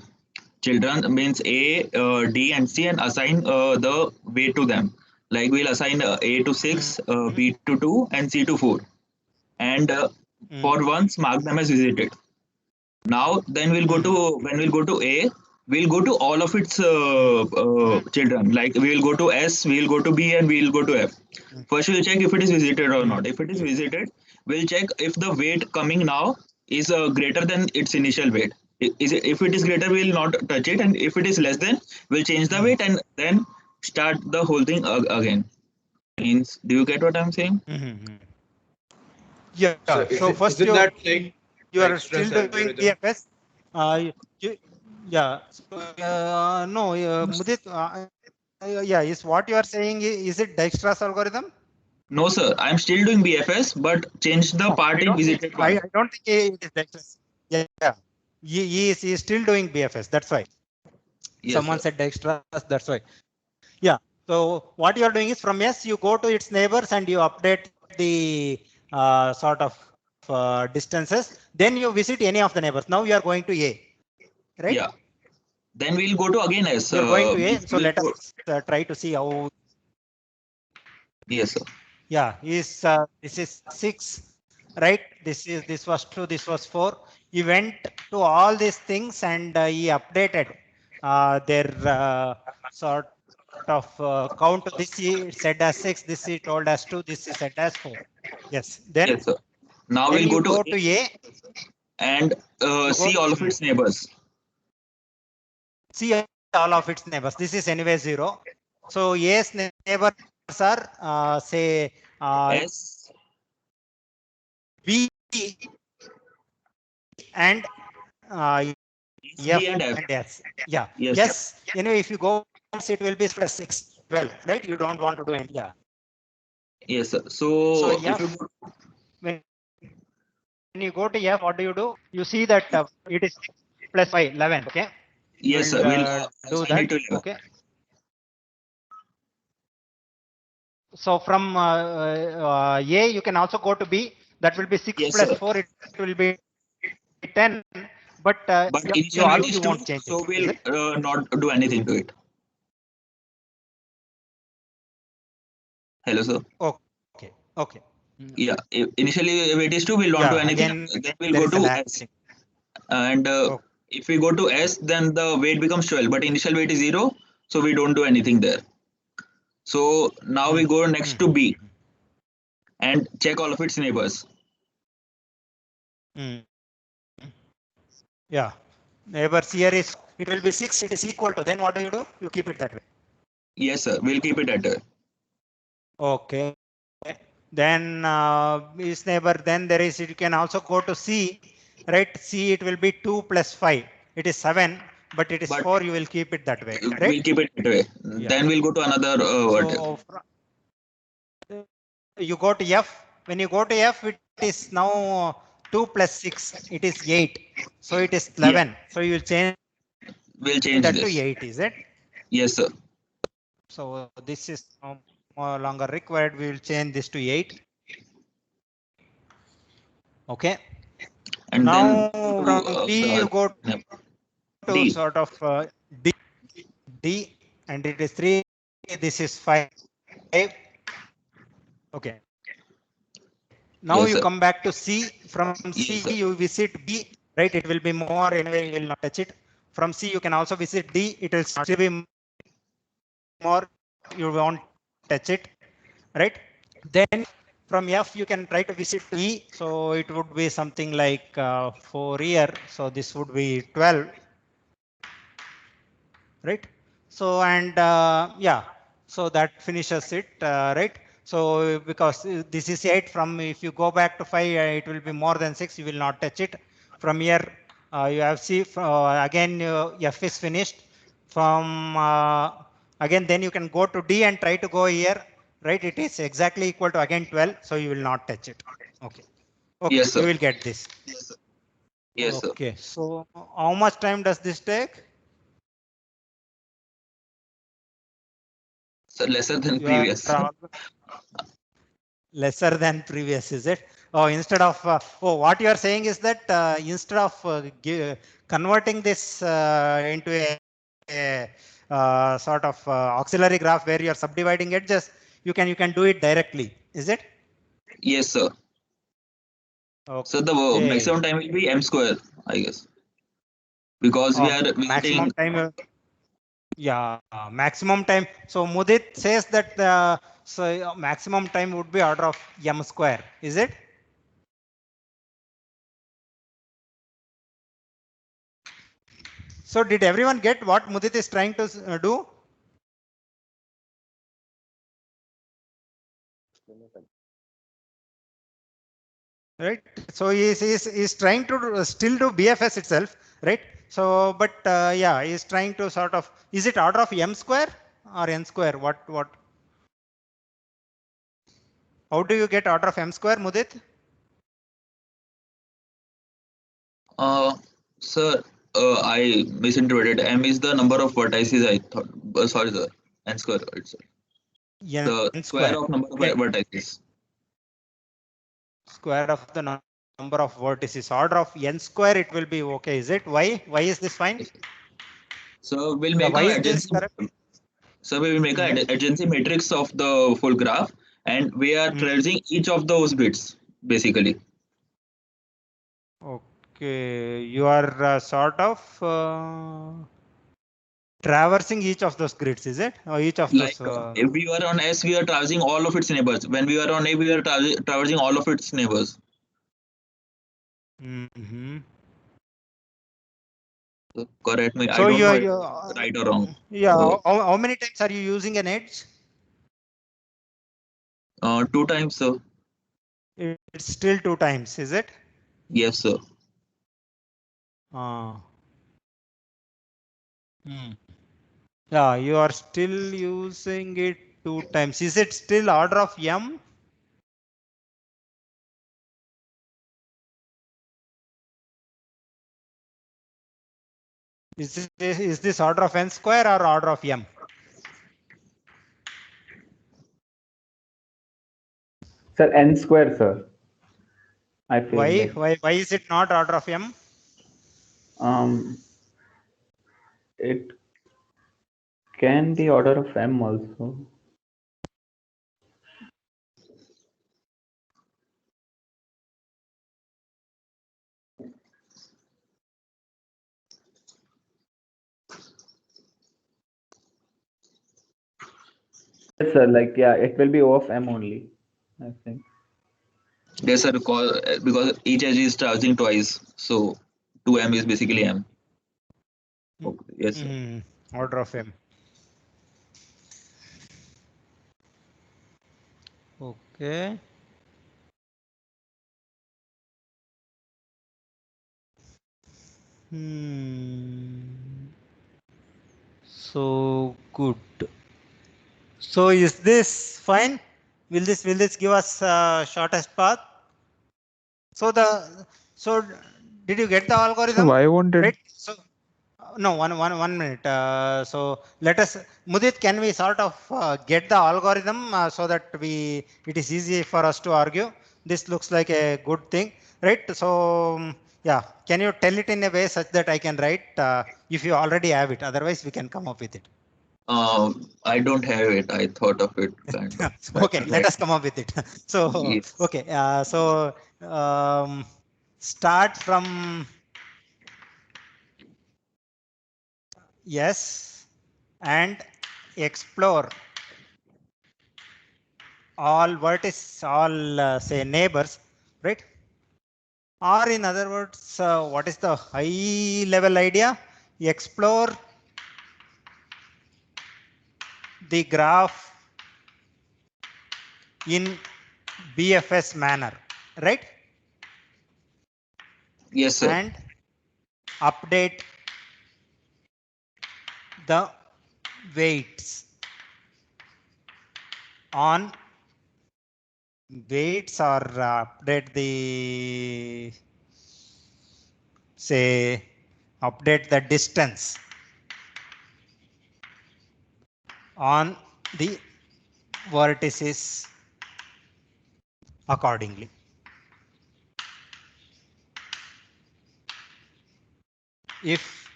children means A, D, and C, and assign the weight to them. Like we'll assign A to 6, B to 2, and C to 4, and for once mark them as visited. Now, then we'll go to when we'll go to A, we'll go to all of its children. Like we'll go to S, we'll go to B, and we'll go to F. First, we'll check if it is visited or not. If it is visited, we'll check if the weight coming now is greater than its initial weight. If it is greater, we'll not touch it, and if it is less than, we'll change the weight and then start the whole thing again. Means, do you get what I'm saying? Yeah. So first isn't that like you are Dijkstra's still doing algorithm? BFS. Yeah. So, no, Mudit, yeah, is what you are saying, is it Dijkstra's algorithm? No, sir. I'm still doing BFS, but change the part in visited part. I don't think it is Dijkstra's. Yeah. He is still doing BFS. That's why. Yes, Someone sir. said Dijkstra's. That's why. Yeah. So what you are doing is from S, you go to its neighbors and you update the sort of distances. Then you visit any of the neighbors. Now you are going to A, right? Yeah. Then we'll go to again S. You're going to A. So let us try to see how. Yes, sir. Yeah, this is 6, right? This was 2, this was 4. He went to all these things and he updated their sort of count. This he said as 6, this he told as 2, this is said as 4. Yes. Then, yes, sir. Now then we'll you go go to to A and see all of its neighbors. See all of its neighbors. This is anyway 0. So A's neighbors are say S, B and F and F. and S. Yeah. Yes, Yes. Anyway, if you go, it will be plus 6, 12, right? You don't want to do it. Yeah. Yes, sir. So if F, you go, when you go to F, what do? You see that it is 6 plus 5, 11. Okay. yes, sir. We'll Do assign it that. to 11. Okay. So from A, you can also go to B. That will be 6 Yes, plus sir. 4. It will be 10. But But you initial weight also is you 2, won't change so it. we'll not do anything to it. Hello, sir. Okay. Okay. Yeah, initially weight is 2, we'll not do anything. Again, Then we'll go to S. And if we go to S, then the weight becomes 12, but initial weight is 0, so we don't do anything there. So now we go next to B and check all of its neighbors. Yeah. Neighbors here is, it will be 6, it is equal to, then what do? You keep it that way. Yes, sir. We'll keep it at Okay. Then his neighbor, then there is, you can also go to C, right? C, it will be 2 plus 5. It is 7, but it is 4, you will keep it that way, right? We'll keep it that way. Yeah. Then we'll go to another So you go to F. When you go to F, it is now 2 plus 6. It is 8. So it is 11. Yeah. So you will change. We'll change that this to 8, is it? Yes, sir. So this is no longer required. We will change this to 8. Okay. And now then from B you go to D. sort of D, and it is 3. This is 5. Okay. Now yes, you sir. come back to C. From Yes, C you visit B, right? It will be more anyway. You will not touch it. From C you can also visit D. It will still be more. You won't touch it, right? Then from F you can try to visit E. So it would be something like 4 here. So this would be 12, right? So and yeah. So that finishes it, right? So because this is 8, from if you go back to 5, it will be more than 6. You will not touch it. From here, you have C. Again, F is finished. From again, then you can go to D and try to go here, right? It is exactly equal to again 12. So you will not touch it. Okay. Okay. Yes, sir. You will get this. Yes, sir. Yes, sir. Okay. So how much time does this take? So lesser than previous. Lesser than previous, is it? Oh, instead of what you are saying is that instead of converting this into a sort of auxiliary graph where you are subdividing edges, you can do it directly. Is it? Yes, sir. Okay. So the maximum time will be m square, I guess, because we are maximum visiting. time. Yeah, maximum time. So Mudit says that maximum time would be order of m square. Is it? So did everyone get what Mudit is trying to do? Right. So he's trying to still do BFS itself, right? So, but yeah, he's trying to sort of, is it order of m square or n square? What? How do you get order of m square, Mudit? Sir, I misinterpreted. M is the number of vertices. I thought. Sorry, sir. N square itself. The N square square. of number of Okay. vertices. Square of the number of vertices. Order of n square, it will be okay. Is it? Why? Why is this fine? So we'll Yeah, make why a is this adjacency. correct? So we will make a adjacency matrix of the full graph, and we are tracing each of those bits basically. Okay, you are sort of traversing each of those grids, is it? Or each of Like those? if we are on S, we are traversing all of its neighbors. When we are on A, we are traversing all of its neighbors. Mm-hmm. So correct me. So I don't know if you it's right or wrong. yeah. How many times are you using an edge? 2 times, sir. It's still 2 times, is it? Yes, sir. Yeah, you are still using it 2 times. Is it still order of m? Is this order of n square or order of m? Sir, n square, sir. I feel Why? like. Why is it not order of m? It can be order of m also. Yes, sir. Like, yeah, it will be O of m only, I think. Yes, sir. Because each edge is traversing twice, so 2m is basically m. Okay. Yes, sir. Order of m. Okay. So good. So is this fine? Will this give us shortest path? So did you get the algorithm? So why won't it? Right. So no, one minute. So let us, Mudit, can we sort of get the algorithm so that it is easy for us to argue? This looks like a good thing, right? So yeah, can you tell it in a way such that I can write if you already have it? Otherwise, we can come up with it. I don't have it. I thought of it kind of. Okay, let us come up with it. So Yes. okay, so start from yes and explore all vertices, all say neighbors, right? Or in other words, what is the high level idea? Explore the graph in BFS manner, right? Yes, sir. And update the weights on weights or update the say update the distance on the vertices accordingly. if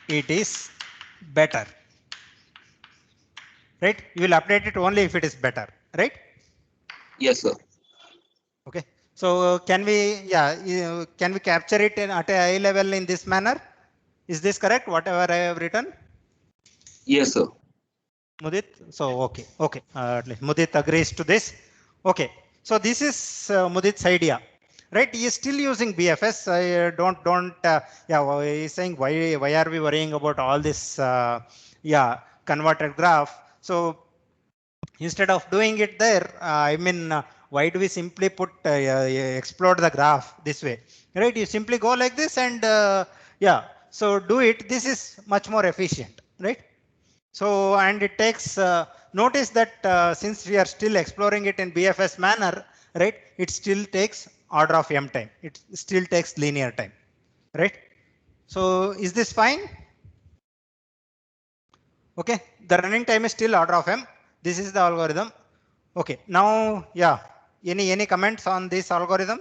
it is better. Right? You will update it only if it is better. Right? Yes, sir. Okay. So can we, can we capture it at a high level in this manner? Is this correct? Whatever I have written? Yes, sir. Mudit. So okay. At least Mudit agrees to this. Okay. So this is Mudit's idea. Right? He is still using BFS. I he's saying why are we worrying about all this converted graph? So instead of doing it there, why do we simply explode the graph this way? Right? You simply go like this and so do it. This is much more efficient, right? So, and it takes, notice that since we are still exploring it in BFS manner, right, it still takes order of m time. It still takes linear time, right? So, is this fine? Okay, the running time is still order of m. This is the algorithm. Okay, now, any comments on this algorithm?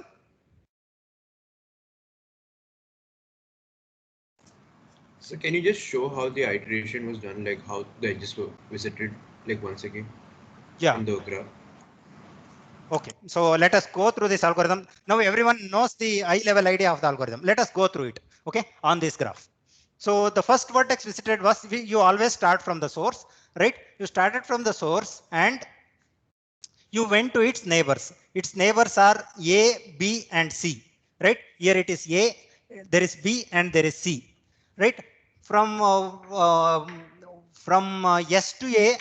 So can you just show how the iteration was done, like how the edges were visited, like once again? Yeah. In the graph. Okay, so let us go through this algorithm. Now everyone knows the high level idea of the algorithm. Let us go through it, okay, on this graph. So the first vertex visited was, you always start from the source, right? You started from the source and you went to its neighbors. Its neighbors are A, B, and C, right? Here it is A, there is B, and there is C, right? From S to A,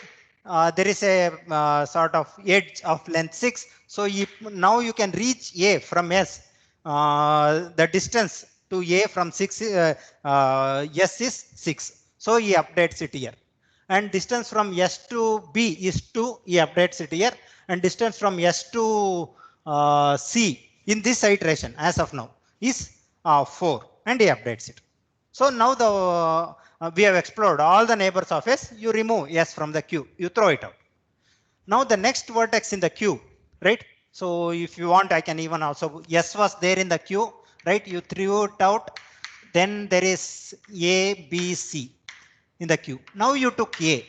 there is a sort of edge of length 6. So now you can reach A from S. The distance to A from 6 S is 6. So he updates it here. And distance from S to B is 2. He updates it here. And distance from S to C in this iteration as of now is 4. And he updates it. So now we have explored all the neighbors of S. You remove S from the queue. You throw it out. Now the next vertex in the queue, right? So if you want, I can even also, S was there in the queue, right? You threw it out. Then there is A, B, C in the queue. Now you took A.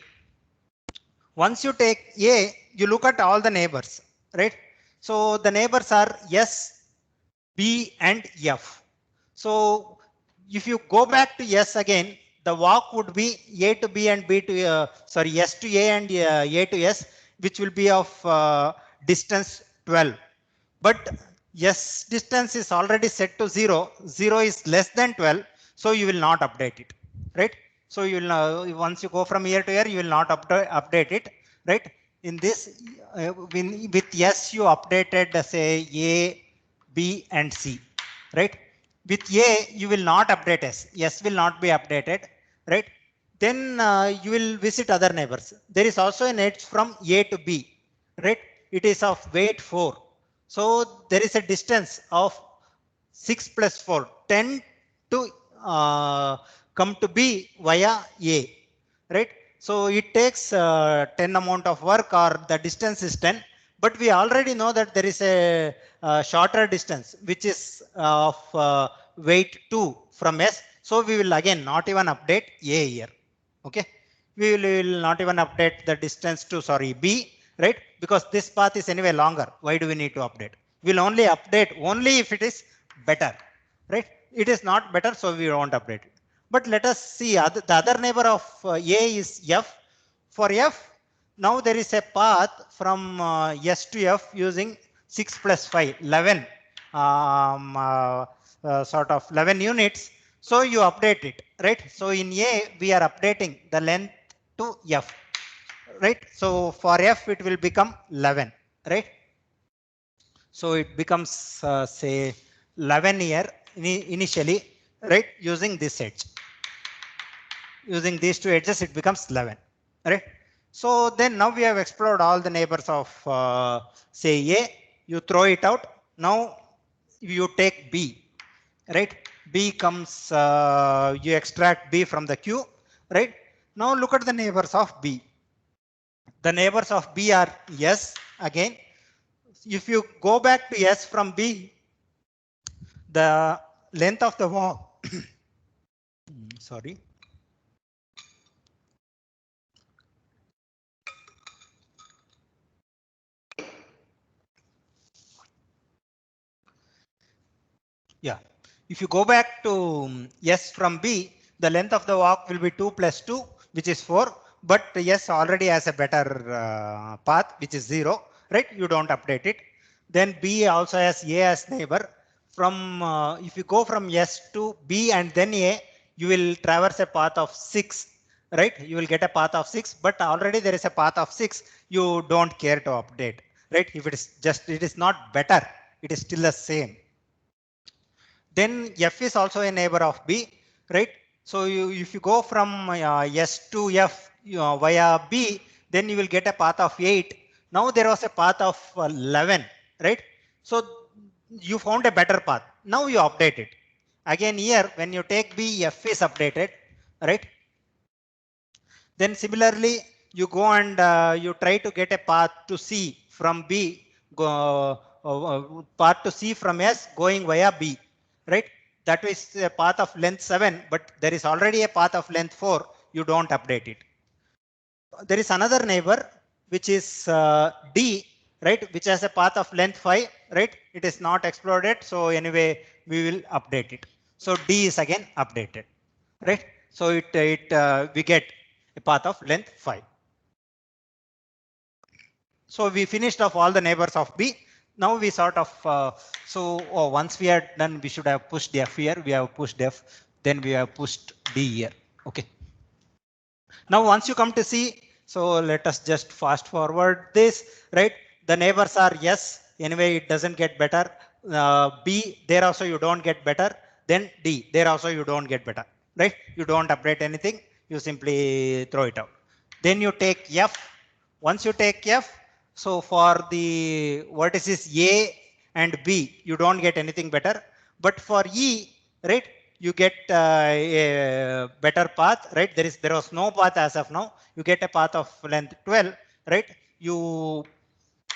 Once you take A, you look at all the neighbors, right? So the neighbors are S, B, and F. So if you go back to S again, the walk would be A to B and B to, S to A and A to S, which will be of distance 12. But S distance is already set to 0. 0 is less than 12. So you will not update it, right? So you will, once you go from here to here, you will not update it, right? In this, with S, you updated, say, A, B, and C, right? With A, you will not update S. S will not be updated, right? Then you will visit other neighbors. There is also an edge from A to B, right? It is of weight 4. So there is a distance of 6 plus 4, 10 to come to B via A, right? So it takes 10 amount of work, or the distance is 10. But we already know that there is a shorter distance, which is of weight 2 from S. So we will again not even update A here. Okay. We will not even update the distance to, B, right? Because this path is anyway longer. Why do we need to update? We'll only update only if it is better, right? It is not better, so we won't update it. But let us see, the other neighbor of A is F. For F, now there is a path from S to F using 6 plus 5, 11, sort of 11 units. So you update it, right? So in A, we are updating the length to F, right? So for F, it will become 11, right? So it becomes, say, 11 here initially, right? Using this edge. Using these two edges, it becomes 11, right? So then now we have explored all the neighbors of, say, A. You throw it out. Now you take B, right? B comes, you extract B from the queue, right? Now look at the neighbors of B. The neighbors of B are S again. If you go back to S from B, the length of the walk Sorry. Yeah. If you go back to S from B, the length of the walk will be 2 plus 2, which is 4. But S already has a better path, which is 0, right? You don't update it. Then B also has A as neighbor. From if you go from S to B and then A, you will traverse a path of 6, right? You will get a path of 6, but already there is a path of 6. You don't care to update, right? If it is just, it is not better, it is still the same. Then F is also a neighbor of B, right? So if you go from S to F via B, then you will get a path of 8. Now there was a path of 11, right? So you found a better path. Now you update it. Again here, when you take B, F is updated, right? Then similarly, you go and you try to get a path to C from B, path to C from S going via B, right? That is a path of length 7, but there is already a path of length 4. You don't update it. There is another neighbor, which is D, right? Which has a path of length 5, right? It is not explored, so anyway, we will update it. So D is again updated, right? So we get a path of length 5. So we finished off all the neighbors of B. Now we sort of, once we are done, we should have pushed F here. We have pushed F, then we have pushed D here. Okay. Now once you come to C, so let us just fast forward this, right? The neighbors are yes. Anyway, it doesn't get better. B, there also you don't get better. Then D, there also you don't get better, right? You don't update anything. You simply throw it out. Then you take F. Once you take F, so for the vertices A and B, you don't get anything better. But for E, right, you get a better path, right? There was no path as of now. You get a path of length 12, right? You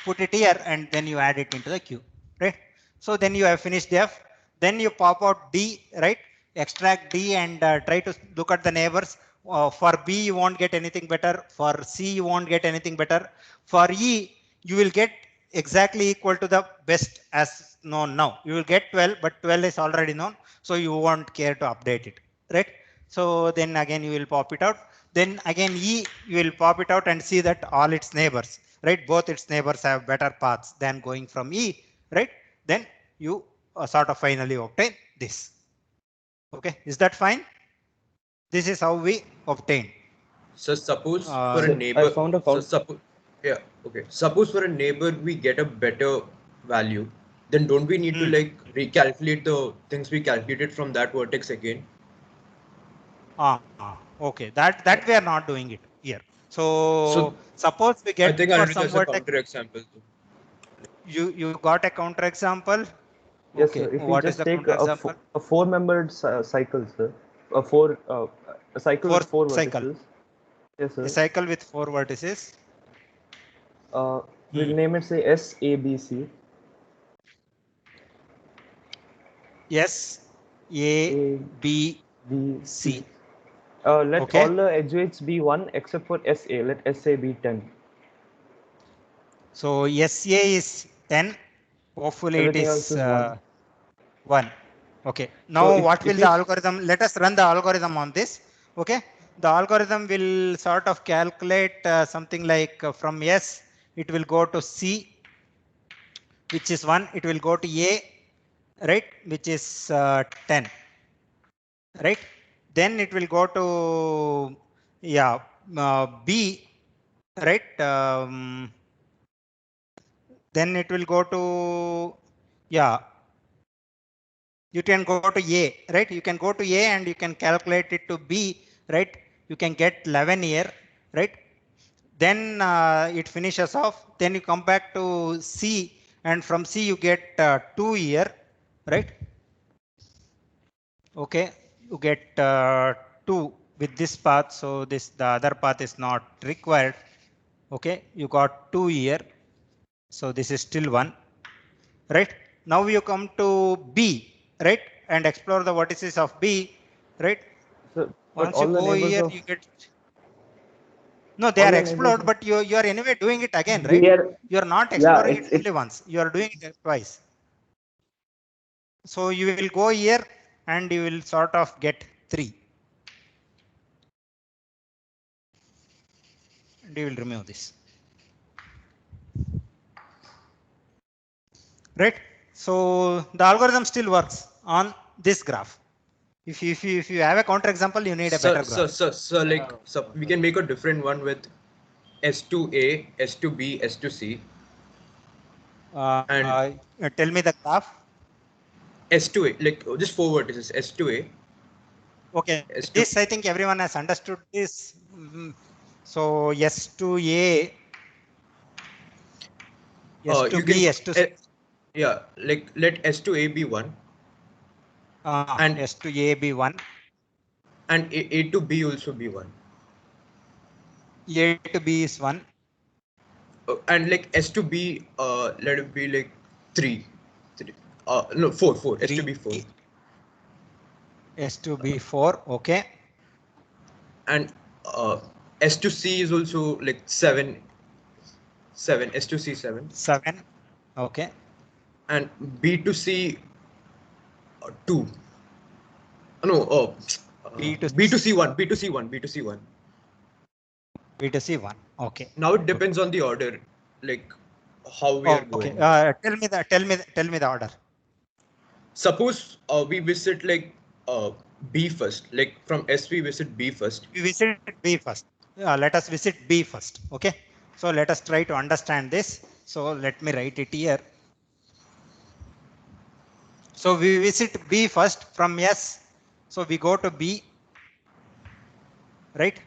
put it here and then you add it into the queue, right? So then you have finished F. Then you pop out D, right? Extract D and try to look at the neighbors. For B, you won't get anything better. For C, you won't get anything better. For E, you will get exactly equal to the best as known now. You will get 12, but 12 is already known, so you won't care to update it, right? So then again you will pop it out. Then again E, you will pop it out and see that all its neighbors, right? Both its neighbors have better paths than going from E, right? Then you sort of finally obtain this. Okay, is that fine? This is how we obtain. So suppose for So a neighbor, I found a yeah, okay. Suppose for a neighbor we get a better value, then don't we need to like recalculate the things we calculated from that vertex again? Okay, that we are not doing it here. So suppose we I get think for I'll do some just a vertex. counter example. You got a counter example? Yes, Okay, sir. If we what is just the take counter example? a four-membered cycle, sir, a cycle with four cycle. vertices. Yes, sir. A cycle with 4 vertices. We'll name it say S A B C. S A B C. Let all the edge weights be 1 except for SA. Let SA be 10. So SA is 10. Hopefully Everything it else is is 1. Okay. Now So what will if the algorithm? Let us run the algorithm on this. Okay. The algorithm will sort of calculate something like from S, it will go to C, which is 1. It will go to A, right, which is 10. Right. Then it will go to B, right. Then it will go to you can go to A, right? You can go to A and you can calculate it to B, right? You can get 11 here, right? Then it finishes off. Then you come back to C, and from C you get 2 here, right? Okay, you get 2 with this path, so the other path is not required. Okay, you got 2 here, so this is still 1, right? Now you come to B, right, and explore the vertices of B, right? So Once all you the go neighbors here, of you get. No, they all are the neighbors explored, of but you are anyway doing it again, We right? are, You are not yeah, exploring it only once. You are doing it twice. So you will go here and you will sort of get 3. And you will remove this. Right? So the algorithm still works on this graph. If you have a counterexample, you need a better graph. So we can make a different one with S2A, S2B, S2C. And Tell me the graph. S2A, like just 4 vertices, S2A. Okay, S2. this I think everyone has understood this. So S2A, S2B, S2C. Yeah, like let S2A be 1. And S2A be 1. And A to B also be 1. A to B is 1. And like S to B, let it be like 3. No, 4. S to B 4. S to B 4. Okay. And S to C is also like 7. S to C 7. 7. Okay. And B to C 2. No, B to C 1. B to C 1. B to C 1. B to C 1. Okay. Now it depends on the order, like how we are going. Okay. Tell me the order. Suppose we visit like B first, like from S we visit B first. We visit B first. Let us visit B first. Okay. So let us try to understand this. So let me write it here. So we visit B first from S. So we go to B. Right.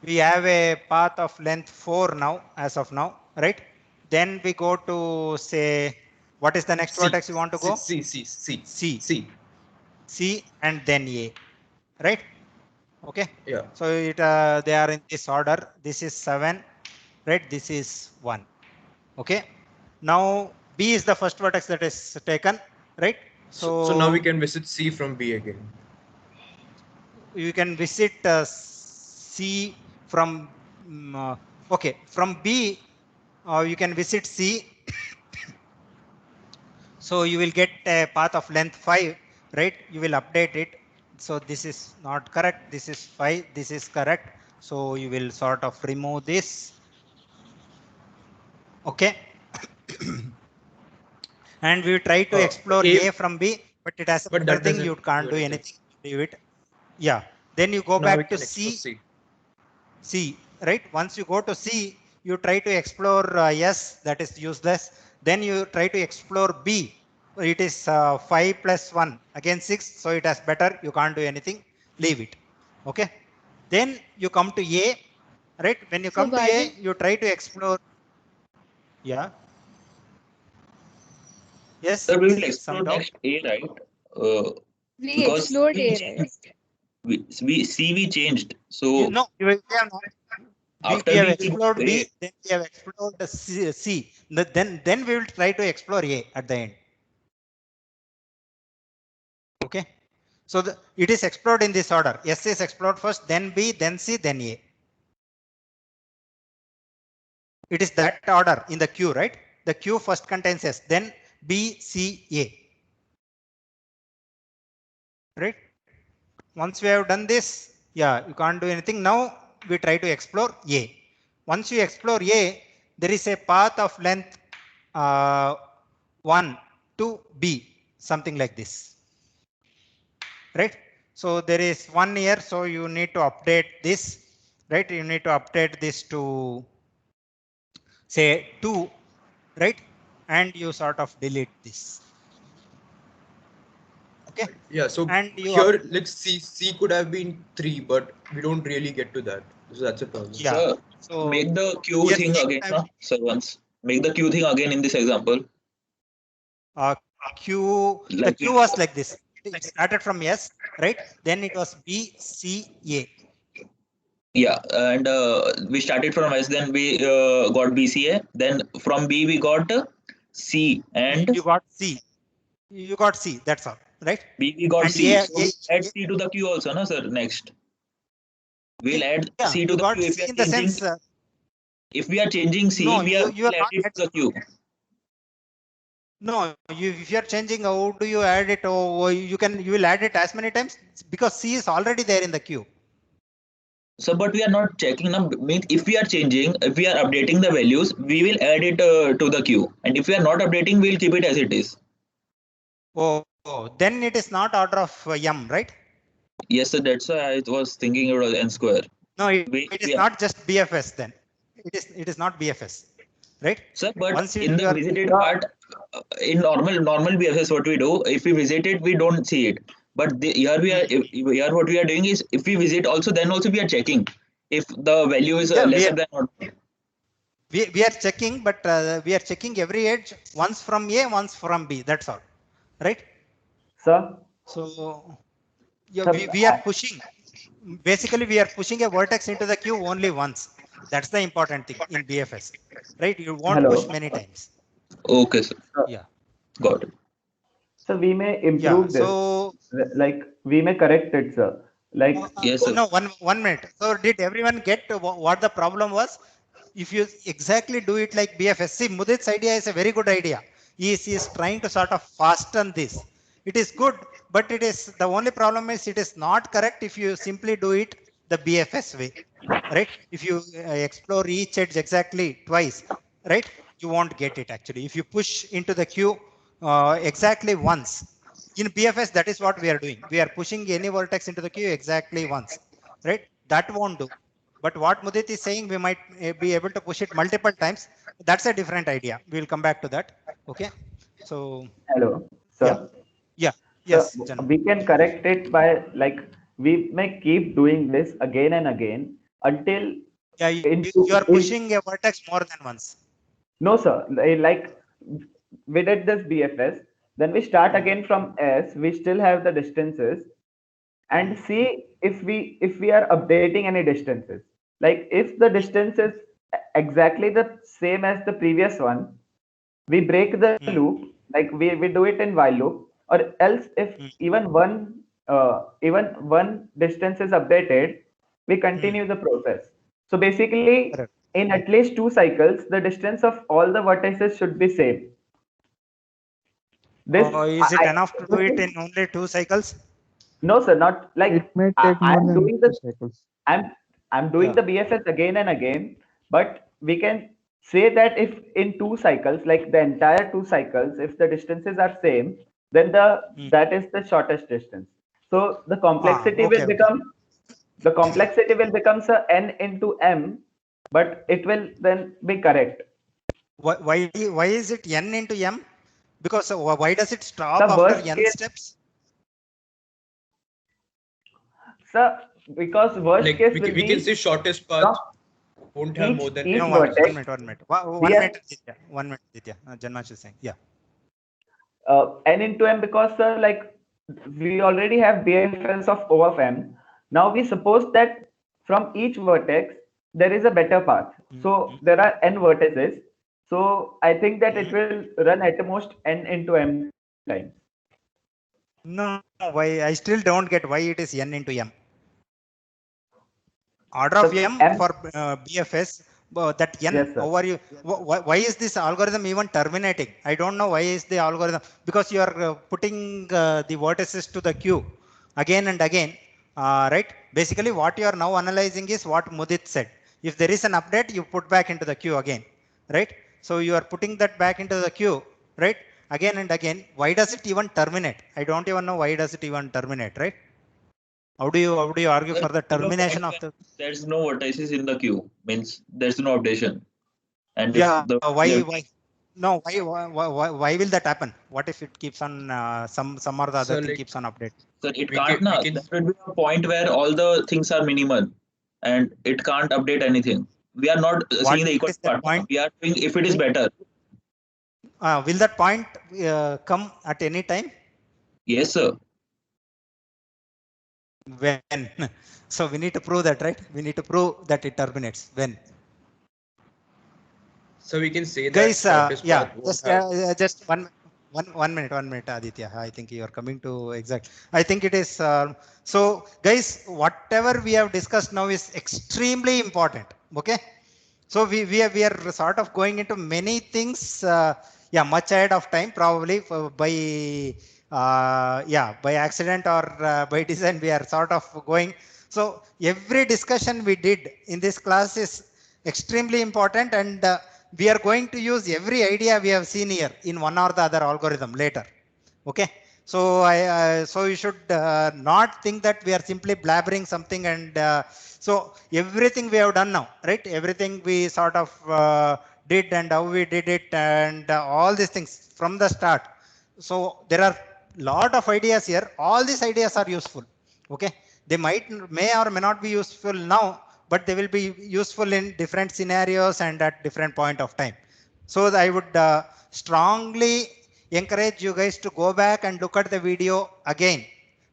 We have a path of length 4 now, as of now. Right. Then we go to say, what is the next vertex you want to go? C and then A. Right. Okay. Yeah. So they are in this order. This is 7. Right. This is 1. Okay. Now B is the first vertex that is taken. Right. So now we can visit C from B again. You can visit C from okay, from B you can visit C. So you will get a path of length 5, right? You will update it. So this is not correct. This is 5. This is correct. So you will sort of remove this. Okay. And we try to explore A from B, but it has a better thing. You can't do anything. Leave it. Yeah. Then you go back to C. Right? Once you go to C, you try to explore S, that is useless. Then you try to explore B. It is 5 plus 1, again 6. So it has better. You can't do anything. Leave it. Okay. Then you come to A. Right? When you come to A, you try to explore. Yeah. Yes. Sir, we will explore next A, right? We explored A, right? We changed. So we have explored B, then we have explored C. Then we will try to explore A at the end. Okay. So it is explored in this order. S is explored first, then B, then C, then A. It is that order in the queue, right? The queue first contains S, then B, C, A. Right? Once we have done this, yeah, you can't do anything. Now we try to explore A. Once you explore A, there is a path of length 1 to B, something like this. Right? So there is 1 here, so you need to update this. Right? You need to update this to say 2, right? And you sort of delete this. Okay. Yeah, so and here like C could have been 3, but we don't really get to that. So that's a problem. Yeah. Sir, so make the queue thing again, sir. Once make the queue thing again in this example. Q. The queue was like this. It started from S, right? Then it was B, C, A. Yeah, and we started from S, then we got BCA. Then from B we got C, and you got C. You got C. That's all, right? B we got and C. A, So we add C to the queue also, no, sir? Next. We'll add Yeah, C to you the got queue if C we are in the changing. sense. If we are changing C, No, we you will are add not. it to the queue. No, if you are changing, how do you add it? Or you will add it as many times because C is already there in the queue. So, but we are not checking them. Means if we are changing, if we are updating the values, we will add it to the queue. And if we are not updating, we will keep it as it is. Oh, then it is not order of M, right? Yes, sir. That's why I was thinking it was n square. No, it is not just BFS then. It is not BFS, right? Sir, but once in the visited part, in normal BFS, what we do, if we visit it, we don't see it. But here we are. Here what we are doing is, if we visit also, then also we are checking if the value is lesser than or not. We are checking, but we are checking every edge once from A, once from B. That's all, right? Sir. So yeah, we are pushing. Basically, we are pushing a vertex into the queue only once. That's the important thing in BFS, right? You won't push many times. Okay, sir. Yeah. Got it. So we may improve this. Like we may correct it, sir. Like yes, sir. No, one minute. So did everyone get what the problem was? If you exactly do it like BFS, see, Mudit's idea is a very good idea. He is trying to sort of fasten this. It is good, but it is the only problem is it is not correct if you simply do it the BFS way, right? If you explore each edge exactly twice, right? You won't get it actually. If you push into the queue exactly once, in BFS, that is what we are doing. We are pushing any vertex into the queue exactly once, right? That won't do. But what Mudit is saying, we might be able to push it multiple times. That's a different idea. We'll come back to that. Okay. So. Hello, sir. Yeah. Yes. So we can correct it by like we may keep doing this again and again until. Yeah, you are pushing a vertex more than once. No, sir. Like we did this BFS, then we start again from S. We still have the distances, and see if we are updating any distances. Like if the distance is exactly the same as the previous one, we break the loop. Like we do it in while loop, or else if even one distance is updated, we continue the process. So basically, in at least 2 cycles, the distance of all the vertices should be same. This is it enough to do it in only 2 cycles? No, sir. Not like it may take more I'm than doing 2 the cycles. I'm doing the BFS again and again, but we can say that if in 2 cycles, like the entire 2 cycles, if the distances are same, then that is the shortest distance. So the complexity will become the complexity will become n into m, but it will then be correct. Why is it n into m? Because why does it stop after n steps? Sir, because worst case we can say shortest path won't have more than no, one minute. One minute, Ditya. Janmash is saying, yeah. N into m because sir, like we already have BFS of O of m. Now we suppose that from each vertex there is a better path. So there are n vertices. So I think that it will run at most n into m times. No, why? I still don't get why it is n into m. Order of m for BFS, that n over you. Why is this algorithm even terminating? I don't know why is the algorithm, because you are putting the vertices to the queue again and again, right? Basically, what you are now analyzing is what Mudit said. If there is an update, you put back into the queue again, right? So you are putting that back into the queue, right? Again and again. Why does it even terminate? I don't even know why does it even terminate, right? How do you argue for the termination of the? There's no vertices in the queue. Means there's no updation. And yeah, why? No, why will that happen? What if it keeps on some or the other thing keeps on update? So it can't. There will be a point where all the things are minimal, and it can't update anything. We are not seeing the equal part. We are doing if it is better. Will that point come at any time? Yes, sir. When? So we need to prove that, right? We need to prove that it terminates. When? So we can say that. Guys, yeah, just one minute, Aditya. I think you are coming to exact. I think it is. So, guys, whatever we have discussed now is extremely important. Okay. So we are sort of going into many things. Yeah, much ahead of time, probably by by accident or by design. We are sort of going. So every discussion we did in this class is extremely important, and we are going to use every idea we have seen here in one or the other algorithm later. Okay. So so you should not think that we are simply blabbering something, and so everything we have done now, right? Everything we sort of did and how we did it, and all these things from the start. So there are lot of ideas here. All these ideas are useful. Okay. They may or may not be useful now, but they will be useful in different scenarios and at different point of time. So I would strongly encourage you guys to go back and look at the video again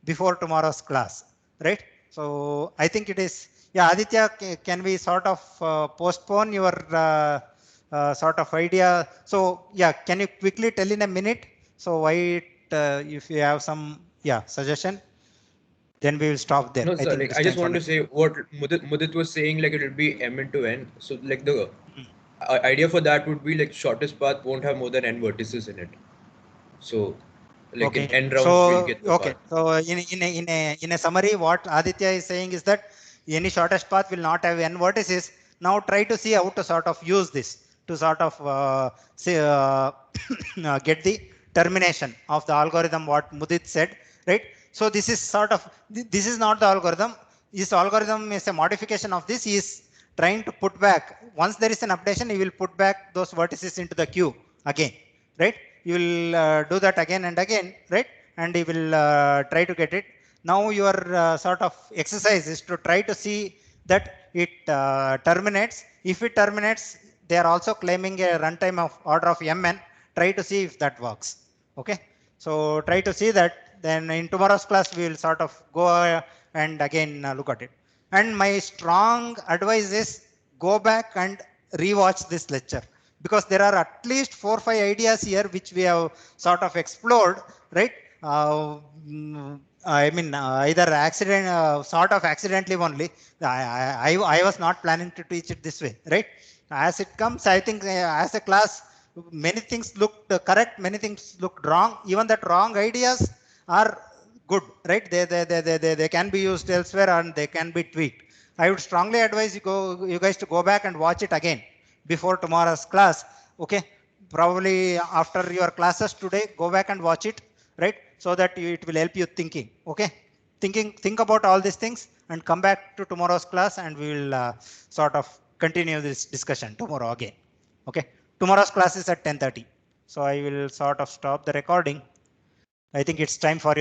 before tomorrow's class, right? So I think it is, yeah, Aditya, can we sort of postpone your sort of idea? So yeah, can you quickly tell in a minute? So why if you have some suggestion, then we will stop there. No, sir, think I just want to say what Mudit was saying, like it will be m into n. So like the idea for that would be like shortest path won't have more than n vertices in it. So like in n rounds we'll get the path. So in a summary, what Aditya is saying is that any shortest path will not have n vertices. Now try to see how to sort of use this to sort of say get the termination of the algorithm what Mudit said, right? So this is sort of, this is not the algorithm. This algorithm is a modification of this. He is trying to put back, once there is an updation, he will put back those vertices into the queue again, right? You will do that again and again, right? And he will try to get it. Now your sort of exercise is to try to see that it terminates. If it terminates, they are also claiming a runtime of order of mn. Try to see if that works. Okay. So try to see that. Then in tomorrow's class, we will sort of go and again look at it. And my strong advice is go back and rewatch this lecture, because there are at least 4 or 5 ideas here which we have sort of explored, right? I mean, either sort of accidentally only. I was not planning to teach it this way, right? As it comes, I think as a class, many things looked correct, many things looked wrong. Even that wrong ideas are good, right? They can be used elsewhere and they can be tweaked. I would strongly advise you guys to go back and watch it again before tomorrow's class. Okay, probably after your classes today, go back and watch it, right? So that it will help you thinking. Okay, think about all these things and come back to tomorrow's class, and we will sort of continue this discussion tomorrow again. Okay, tomorrow's class is at 10:30. So I will sort of stop the recording. I think it's time for your